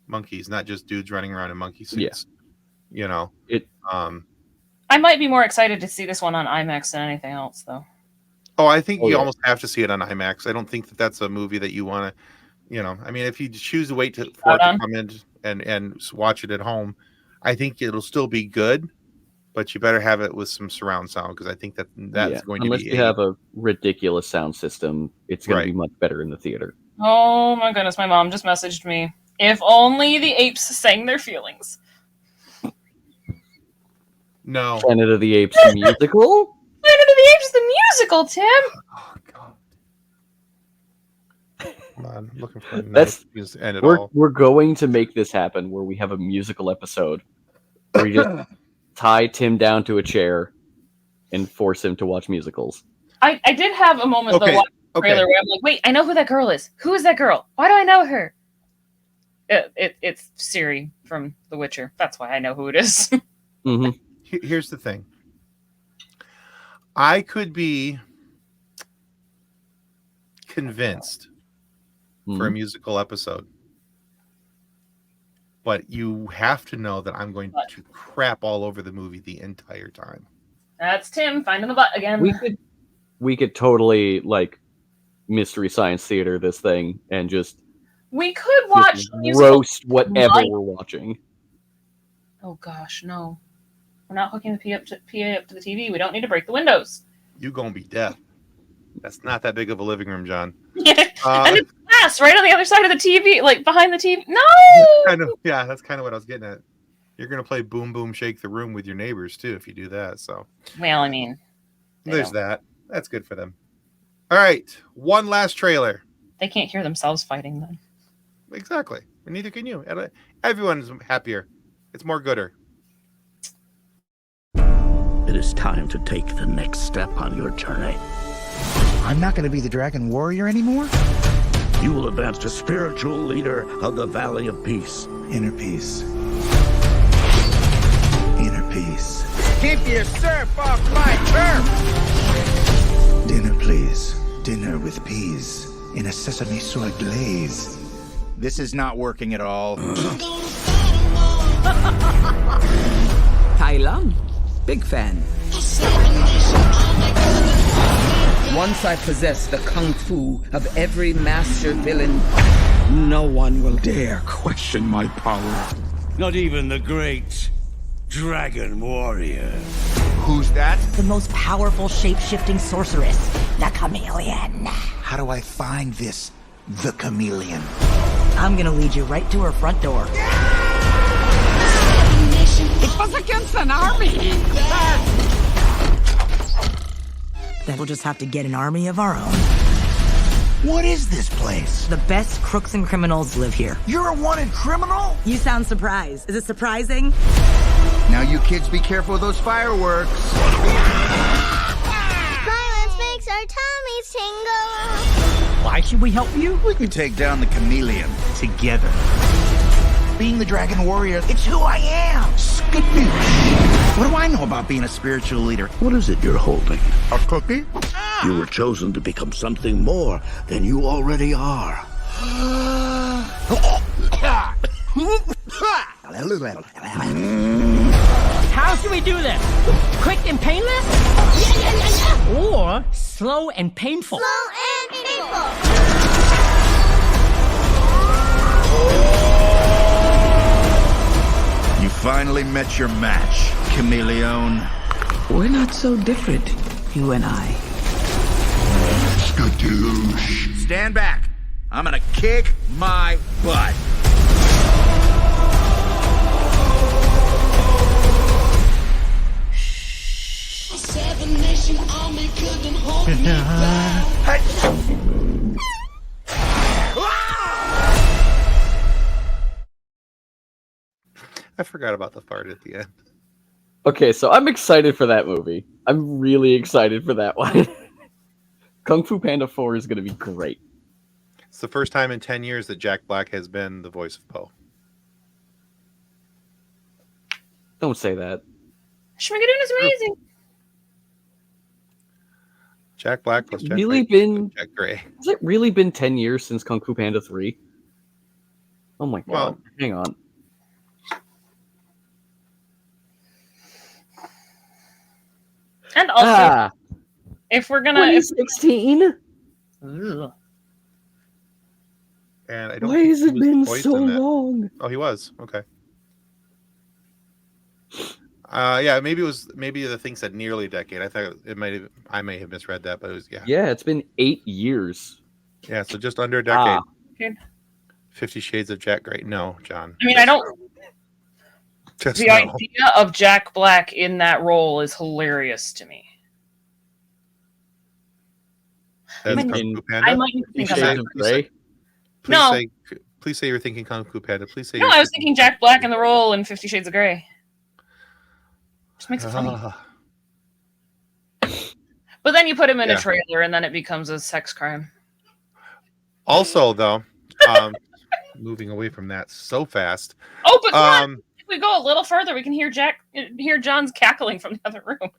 monkeys, not just dudes running around in monkey suits. Yeah. You know, I might be more excited to see this one on IMAX than anything else, though. Oh, I think you almost have to see it on IMAX. I don't think that that's a movie that you want to, I mean, if you choose to wait for it to come in and watch it at home, I think it'll still be good, but you better have it with some surround sound, because I think that's going to be... Unless you have a ridiculous sound system, it's going to be much better in the theater. Oh my goodness, my mom just messaged me. If only the apes sang their feelings. No. Planet of the Apes musical? Planet of the Apes the musical, Tim! Oh, God. Come on, I'm looking for a nice to end it all. We're going to make this happen, where we have a musical episode where we just tie Tim down to a chair and force him to watch musicals. I did have a moment though watching the trailer where I'm like, wait, I know who that girl is. Who is that girl? Why do I know her? It's Ciri from The Witcher. That's why I know who it is. Mm-hmm. Here's the thing. I could be convinced for a musical episode, but you have to know that I'm going to crap all over the movie the entire time. That's Tim finding the butt again. We could totally Mystery Science Theater this thing and just we could watch roast whatever we're watching. Oh gosh, no. We're not hooking the PA up to the TV. We don't need to break the windows. You gonna be deaf. That's not that big of a living room, John. And it's Yes, right on the other side of the TV, like behind the TV. No. That's kind of what I was getting at. You're gonna play Boom Boom Shake the Room with your neighbors too if you do that. So, well, I mean, there's that. That's good for them. All right, one last trailer. They can't hear themselves fighting then. Exactly. And neither can you. Everyone's happier. It's more gooder. It is time to take the next step on your journey. I'm not going to be the Dragon Warrior anymore? You will advance to spiritual leader of the Valley of Peace. Inner peace. Inner peace. Keep your surf off my turf! Dinner, please. Dinner with peas in a sesame soy glaze. This is not working at all. Tai Lung, big fan. Once I possess the kung fu of every master villain, no one will dare question my power. Not even the great Dragon Warrior. Who's that? The most powerful shape-shifting sorceress, the Chameleon. How do I find the chameleon? I'm gonna lead you right to her front door. It was against an army! Then we'll just have to get an army of our own. What is this place? The best crooks and criminals live here. You're a wanted criminal? You sound surprised. Is it surprising? Now you kids be careful with those fireworks. Violence makes our tummies tingle. Why should we help you? We can take down the chameleon together. Being the Dragon Warrior, it's who I am. Skadoosh. What do I know about being a spiritual leader? What is it you're holding? A cookie? You were chosen to become something more than you already are. How should we do this? Quick and painless? Or slow and painful? Slow and painful. You finally met your match, chameleon. We're not so different, you and I. Skadoosh. Stand back. I'm gonna kick my butt. Seven-nation army couldn't hold me back. I forgot about the fart at the end. Okay, so I'm excited for that movie. I'm really excited for that one. Kung Fu Panda 4 is going to be great. It's the first time in 10 years that Jack Black has been the voice of Poe. Don't say that. Schmigadoon is amazing. Jack Black plus Jack, Really Gray. been Jack Gray. Has it really been 10 years since Kung Fu Panda 3? Oh my god. Well, hang on. And also, if we're gonna 2016? Ugh. And I don't Why think has he it was been voiced so in that. long? Oh, he was. Okay. Yeah, maybe the thing said nearly a decade. I thought I may have misread that, but it was Yeah, it's been 8 years. Yeah, so just under a decade. Okay. 50 Shades of Jack Gray. No, John. I mean, I don't. Just The no. idea of Jack Black in that role is hilarious to me. That's I Kung might- Fu Panda? I might think of that. Please No. please say you're thinking Kung Fu Panda. Please say No, I was thinking Jack Black in the role in 50 Shades of Grey. Just makes it funny. But then you put him in Yeah. a trailer, and then it becomes a sex crime. Also, though, moving away from that so fast. Oh, but come on. If we go a little further, we can hear John's cackling from the other room.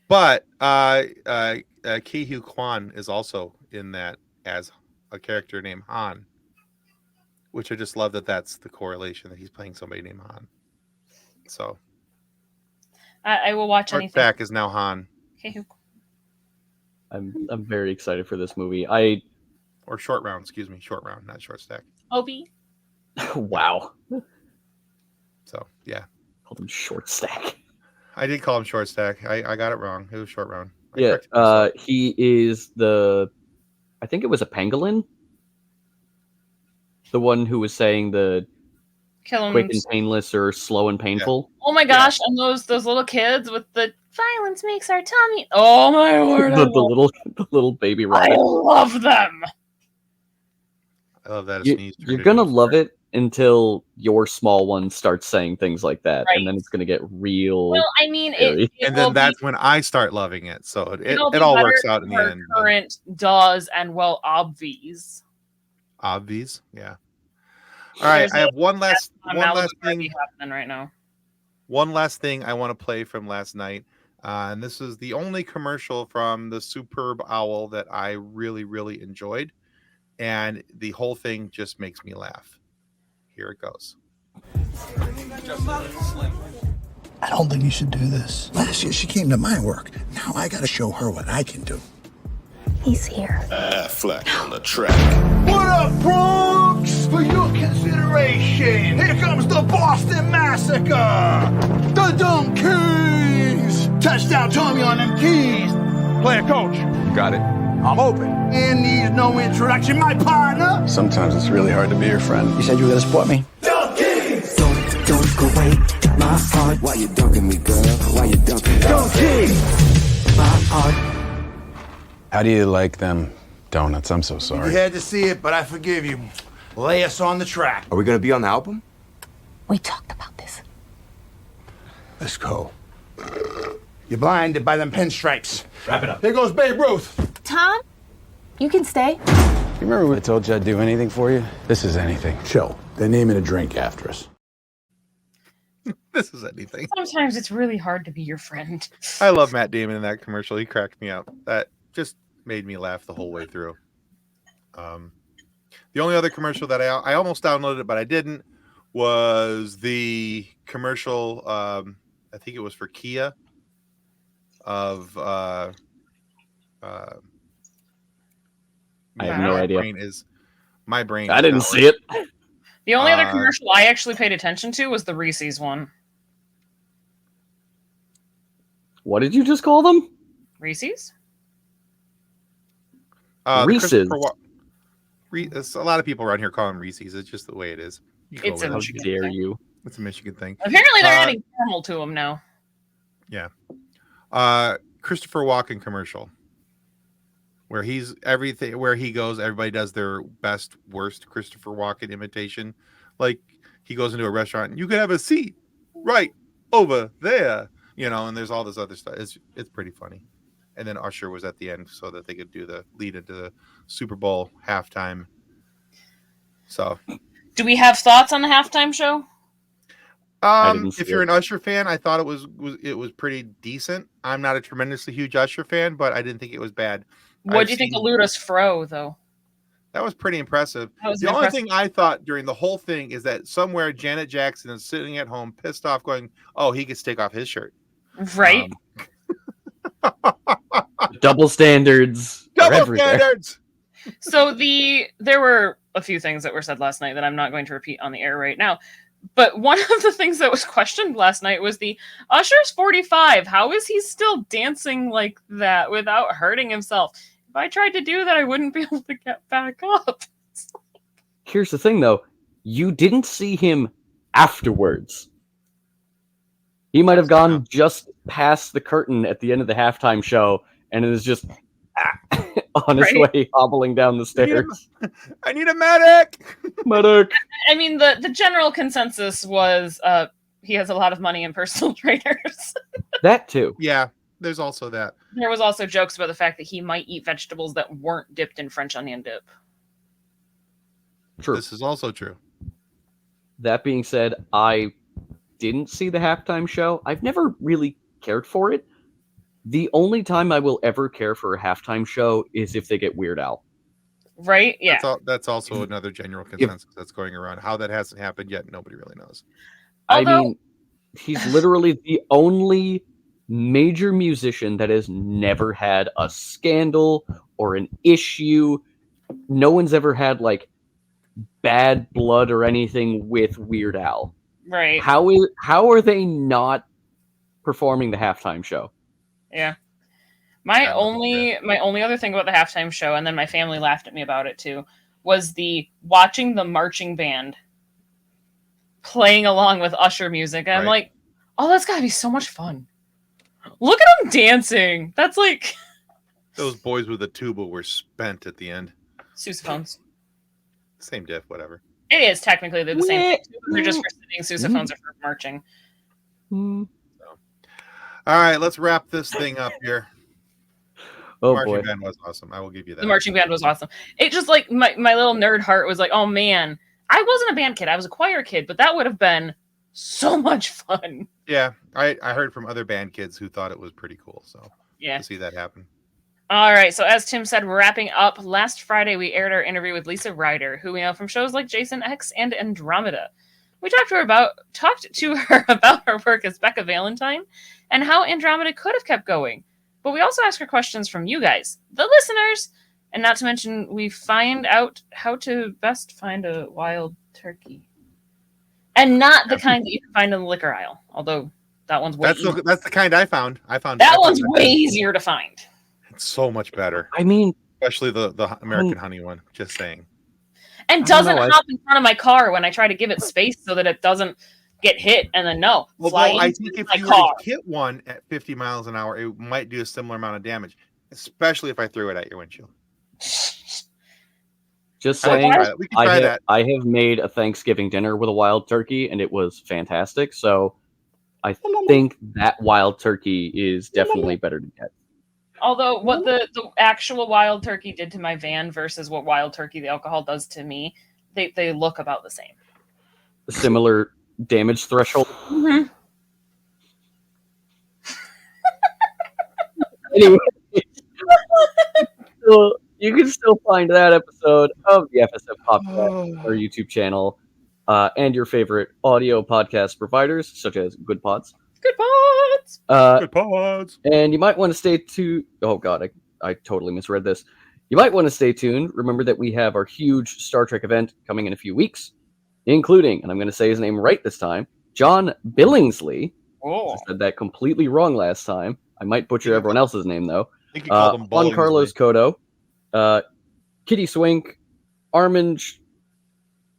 But Ki-Hu Kwan is also in that as a character named Han, which I just love that's the correlation that he's playing somebody named Han. So I will watch Short anything. Stack is now Han. Okay. I'm very excited for this movie. Or Short Round, excuse me, Short Round, not Short Stack. Obi. Wow. So yeah, called him Short Stack. I did call him Short Stack. I got it wrong. It was Short Round. Yeah, he is I think it was a pangolin. The one who was saying the Kill quick him. and painless or slow and painful. Oh my gosh! And those little kids with the violence makes our tummy. Oh my word! the little baby I rabbit. love them. I love that. You're gonna love it until your small one starts saying things like that, and then it's gonna get real. Well, I mean, scary. it And will then that's when I start loving it. So it it'll be all better works out in the for end. Current does and well, obvies. Obvies, yeah. All right, I have one last thing happening right now. One last thing I want to play from last night, and this is the only commercial from the Superb Owl that I really, really enjoyed, and the whole thing just makes me laugh. Here it goes. I don't think you should do this. Last year she came to my work. Now I gotta show her what I can do. He's here. Fleck on the track. What up, Bronx? For your consideration, here comes the Boston Massacre. The Dumb Kings. Touchdown, Tommy on them keys. Player coach. Got it. I'm open. And needs no introduction, my partner. Sometimes it's really hard to be your friend. You said you were gonna support me. Dumb Kings. Don't go away, my heart. Why you dunking me, girl? Why you dunking me? Dumb Kings. My heart. How do you like them donuts? I'm so You sorry. had to see it, but I forgive you. Lay us on the track. Are we gonna be on the album? We talked about this. Let's go. You're blinded by them pinstripes. Wrap it up. Here goes Babe Ruth. Tom, you can stay. You remember when I told you I'd do anything for you? This is anything. Chill. They're naming a drink after us. This is anything. Sometimes it's really hard to be your friend. I love Matt Damon in that commercial. He cracked me up. That just made me laugh the whole way through. The only other commercial that I almost downloaded it, but I didn't, was the commercial. I think it was for Kia. Of I have no idea. My brain. I didn't see it. The only other commercial I actually paid attention to was the Reese's one. What did you just call them? Reese's? Reese's. A lot of people around here call them Reese's. It's just the way it is. It's a How Michigan dare thing. you? It's a Michigan thing. Apparently they're adding caramel to them now. Yeah. Christopher Walken commercial. Where he's everything, where he goes, everybody does their best, worst Christopher Walken imitation. Like he goes into a restaurant and you can have a seat right over there, and there's all this other stuff. It's pretty funny. And then Usher was at the end so that they could do the lead into the Super Bowl halftime. So, do we have thoughts on the halftime show? If you're an Usher fan, I thought it was pretty decent. I'm not a tremendously huge Usher fan, but I didn't think it was bad. What do you think of Luda's fro, though? That was pretty impressive. The only thing I thought during the whole thing is that somewhere Janet Jackson is sitting at home, pissed off, going, "Oh, he could take off his shirt." Right. Double standards. Double standards. So there were a few things that were said last night that I'm not going to repeat on the air right now. But one of the things that was questioned last night was the Usher's 45. How is he still dancing like that without hurting himself? If I tried to do that, I wouldn't be able to get back up. Here's the thing, though. You didn't see him afterwards. He might have gone just past the curtain at the end of the halftime show, and it was just on his way hobbling down the stairs. I need a medic! Medic! I mean, the general consensus was he has a lot of money in personal trainers. That too. Yeah, there's also that. There was also jokes about the fact that he might eat vegetables that weren't dipped in French onion dip. True. This is also true. That being said, I didn't see the halftime show. I've never really cared for it. The only time I will ever care for a halftime show is if they get Weird Al. Right? Yeah. That's also another general consensus that's going around. How that hasn't happened yet, nobody really knows. I mean, he's literally the only major musician that has never had a scandal or an issue. No one's ever had bad blood or anything with Weird Al. Right. How are they not performing the halftime show? Yeah. My only other thing about the halftime show, and then my family laughed at me about it too, was watching the marching band playing along with Usher music. And I'm like, oh, that's gotta be so much fun. Look at them dancing. That's like those boys with the tuba were spent at the end. Sousaphones. Same diff, whatever. It is technically they're the same thing. They're just for sitting. Sousaphones are for marching. All right, let's wrap this thing up here. Oh, marching band was awesome. I will give you that. The marching band was awesome. It just like my little nerd heart was like, oh man, I wasn't a band kid. I was a choir kid, but that would have been so much fun. Yeah, I heard from other band kids who thought it was pretty cool. So yeah, to see that happen. All right. So as Tim said, wrapping up, last Friday we aired our interview with Lisa Ryder, who we know from shows like Jason X and Andromeda. We talked to her about her work as Becca Valentine and how Andromeda could have kept going. But we also ask her questions from you guys, the listeners, and not to mention we find out how to best find a wild turkey. And not the kind that you can find in the liquor aisle, although that one's way easier. That's the kind I found. That one's way easier to find. It's so much better. I mean, especially the American honey one. Just saying. And doesn't hop in front of my car when I try to give it space so that it doesn't get hit and then fly I think if you were to hit one at 50 miles an hour, it might do a similar amount of damage, especially if I threw it at your windshield. Just saying, we can try that. I have made a Thanksgiving dinner with a wild turkey, and it was fantastic. So I think that wild turkey is definitely better to get. Although what the actual wild turkey did to my van versus what wild turkey the alcohol does to me, they look about the same. A similar damage threshold. Mm-hmm. Anyway, so you can still find that episode of the FSF PopCast on our YouTube channel and your favorite audio podcast providers, such as Good Pods. Good Pods! Good Pods! And you might want to stay tuned. Oh, God, I totally misread this. You might want to stay tuned. Remember that we have our huge Star Trek event coming in a few weeks, including, and I'm going to say his name right this time, John Billingsley. Oh. I said that completely wrong last time. I might butcher everyone else's name, though. I think you called him Juan Carlos Cotto, Kitty Swink, Armin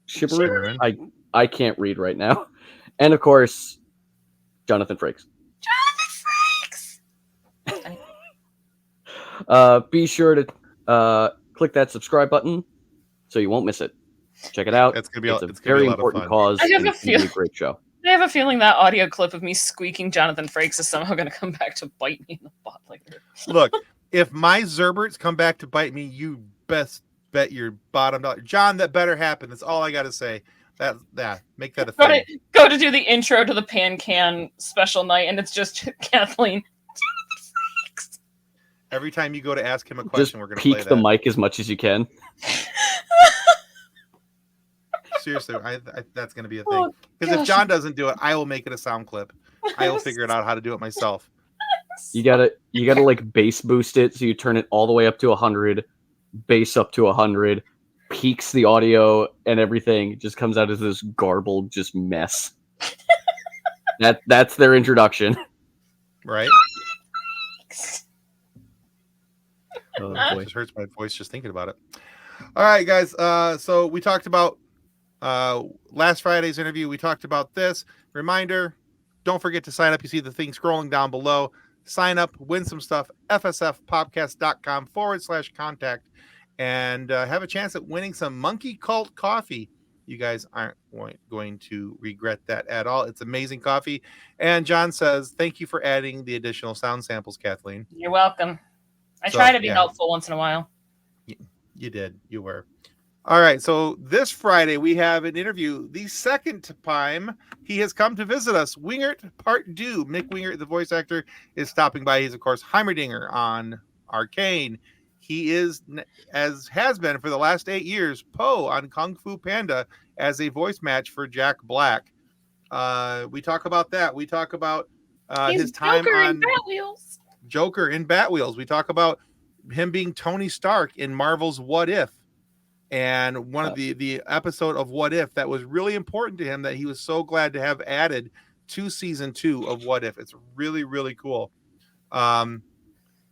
Shibberin. I can't read right now. And, of course, Jonathan Frakes. Be sure to click that subscribe button so you won't miss it. Check it out. It's a very important cause. I have and it's gonna be a great show. I have a feeling that audio clip of me squeaking Jonathan Frakes is somehow going to come back to bite me in the butt later. Look, if my Zerberts come back to bite me, you best bet your bottom dollar. John, that better happen. That's all I got to say. Make that a thing. Go to do the intro to the Pan Can special night, and it's just Kathleen. Every time you go to ask him a question, we're going to play peek that. the mic as much as you can. Seriously, that's going to be a thing. Because if John doesn't do it, I will make it a sound clip. I will figure it out how to do it myself. You gotta like bass boost it, so you turn it all the way up to 100, bass up to 100, peaks the audio and everything. It just comes out as this garbled just mess. That's their introduction. Right? Oh, it boy. just hurts my voice just thinking about it. All right, guys. So we talked about last Friday's interview. We talked about this. Reminder, don't forget to sign up. You see the thing scrolling down below. Sign up, win some stuff. FSFpopcast.com/contact and have a chance at winning some Monkey Cult coffee. You guys aren't going to regret that at all. It's amazing coffee. And John says, thank you for adding the additional sound samples, Kathleen. You're welcome. I try to be helpful once in a while. You did. You were. All right. So this Friday, we have an interview. The second time he has come to visit us. Wingert Part 2. Mick Wingert, the voice actor, is stopping by. He's, of course, Heimerdinger on Arcane. He is, as has been for the last 8 years, Poe on Kung Fu Panda as a voice match for Jack Black. We talk about that. We talk about his time Joker on in Batwheels. Joker in Batwheels. We talk about him being Tony Stark in Marvel's What If. And one of the episode of What If that was really important to him that he was so glad to have added to season 2 of What If. It's really, really cool.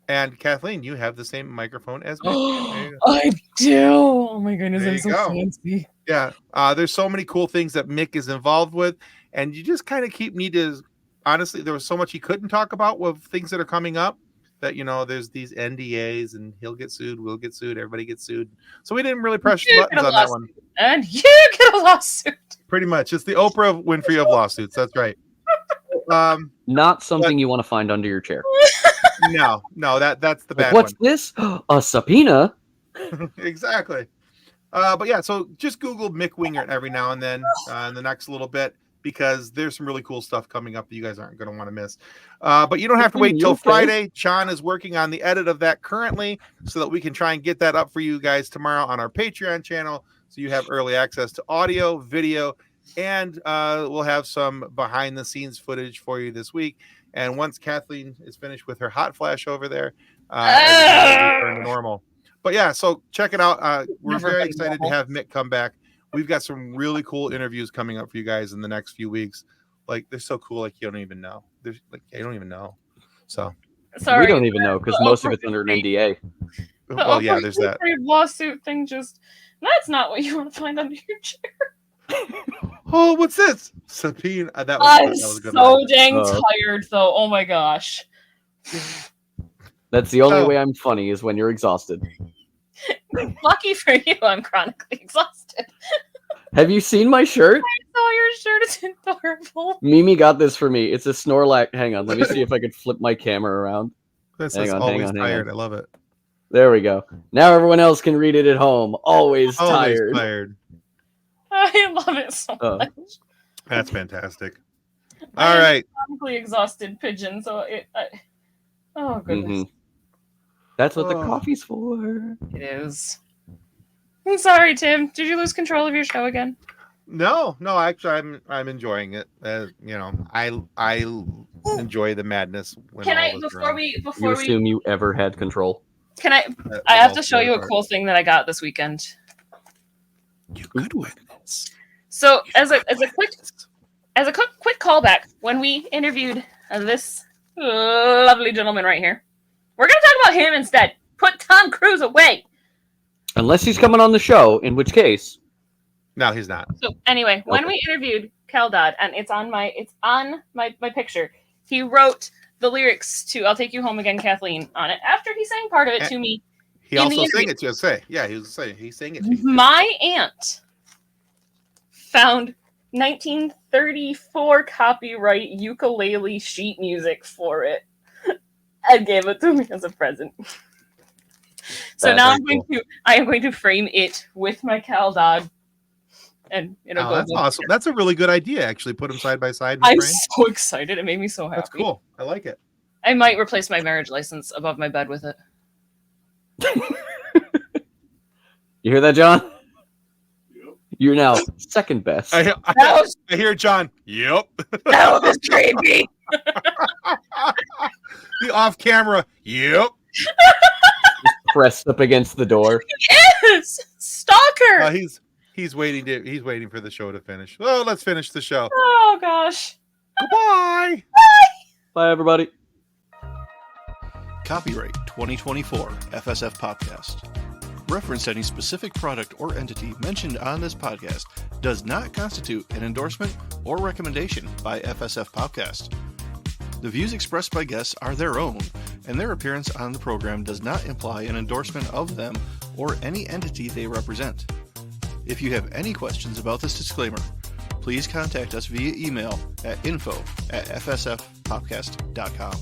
And Kathleen, you have the same microphone as me. I do. Oh my goodness, There I'm you so go. fancy. Yeah, there's so many cool things that Mick is involved with, and you just kind of honestly, there was so much he couldn't talk about with things that are coming up that, there's these NDAs and he'll get sued, we'll get sued, everybody gets sued. So we didn't really press the buttons on that one. And you get a lawsuit. Pretty much. It's the Oprah Winfrey of lawsuits. That's right. Not something you want to find under your chair. No, that's the bad What's one. this? A subpoena? Exactly. But yeah, so just Google Mick Wingert every now and then in the next little bit, because there's some really cool stuff coming up that you guys aren't going to want to miss. But you don't have to wait till Friday. Sean is working on the edit of that currently so that we can try and get that up for you guys tomorrow on our Patreon channel. So you have early access to audio, video, and we'll have some behind the scenes footage for you this week. And once Kathleen is finished with her hot flash over there, everything will return to normal. But yeah, so check it out. We're very excited to have Mick come back. We've got some really cool interviews coming up for you guys in the next few weeks. Like, they're so cool, like you don't even know. There's like you don't even know. So we don't even know because most of it's under an NDA. Well, yeah, there's that lawsuit thing. That's not what you want to find under your chair. Oh, what's this? Subpoena. That I'm was a good so one. dang tired, though. Oh my gosh. That's the only way I'm funny is when you're exhausted. Lucky for you, I'm chronically exhausted. Have you seen my shirt? I saw your shirt. It's adorable. Mimi got this for me. It's a Snorlax. Hang on, let me see if I could flip my camera around. This is always tired. I love it. There we go. Now everyone else can read it at home. Always tired. I love it so much. That's fantastic. All right. Chronically exhausted pigeon. So oh goodness. Mm-hmm. That's what the coffee's for. It is. I'm sorry, Tim. Did you lose control of your show again? No. Actually, I'm enjoying it. I enjoy the madness. Can I before you assume you ever had control? Can I? I have to show you a cool thing that I got this weekend. You good witness. So as a quick callback, when we interviewed this lovely gentleman right here, we're gonna talk about him instead. Put Tom Cruise away. Unless he's coming on the show, in which case. No, he's not. So anyway, when we interviewed Cal Dodd, and it's on my picture, he wrote the lyrics to "I'll Take You Home Again, Kathleen" on it after he sang part of it to me. He also sang it to us. He sang it to you. My aunt found 1934 copyright ukulele sheet music for it and gave it to me as a present. So now I am going to frame it with my Cal Dodd, and that's awesome. That's a really good idea. Actually, put them side by side. I'm so excited. It made me so happy. That's cool. I like it. I might replace my marriage license above my bed with it. You hear that, John? Yep. You're now second best. I hear John. Yep. That was creepy. The off camera. Yep. Pressed up against the door. Yes, stalker. He's waiting for the show to finish. Oh, let's finish the show. Oh gosh. Goodbye. Bye, everybody. Copyright 2024 FSF Podcast. Reference any specific product or entity mentioned on this podcast does not constitute an endorsement or recommendation by FSF Podcast. The views expressed by guests are their own, and their appearance on the program does not imply an endorsement of them or any entity they represent. If you have any questions about this disclaimer, please contact us via email at info@fsfpodcast.com.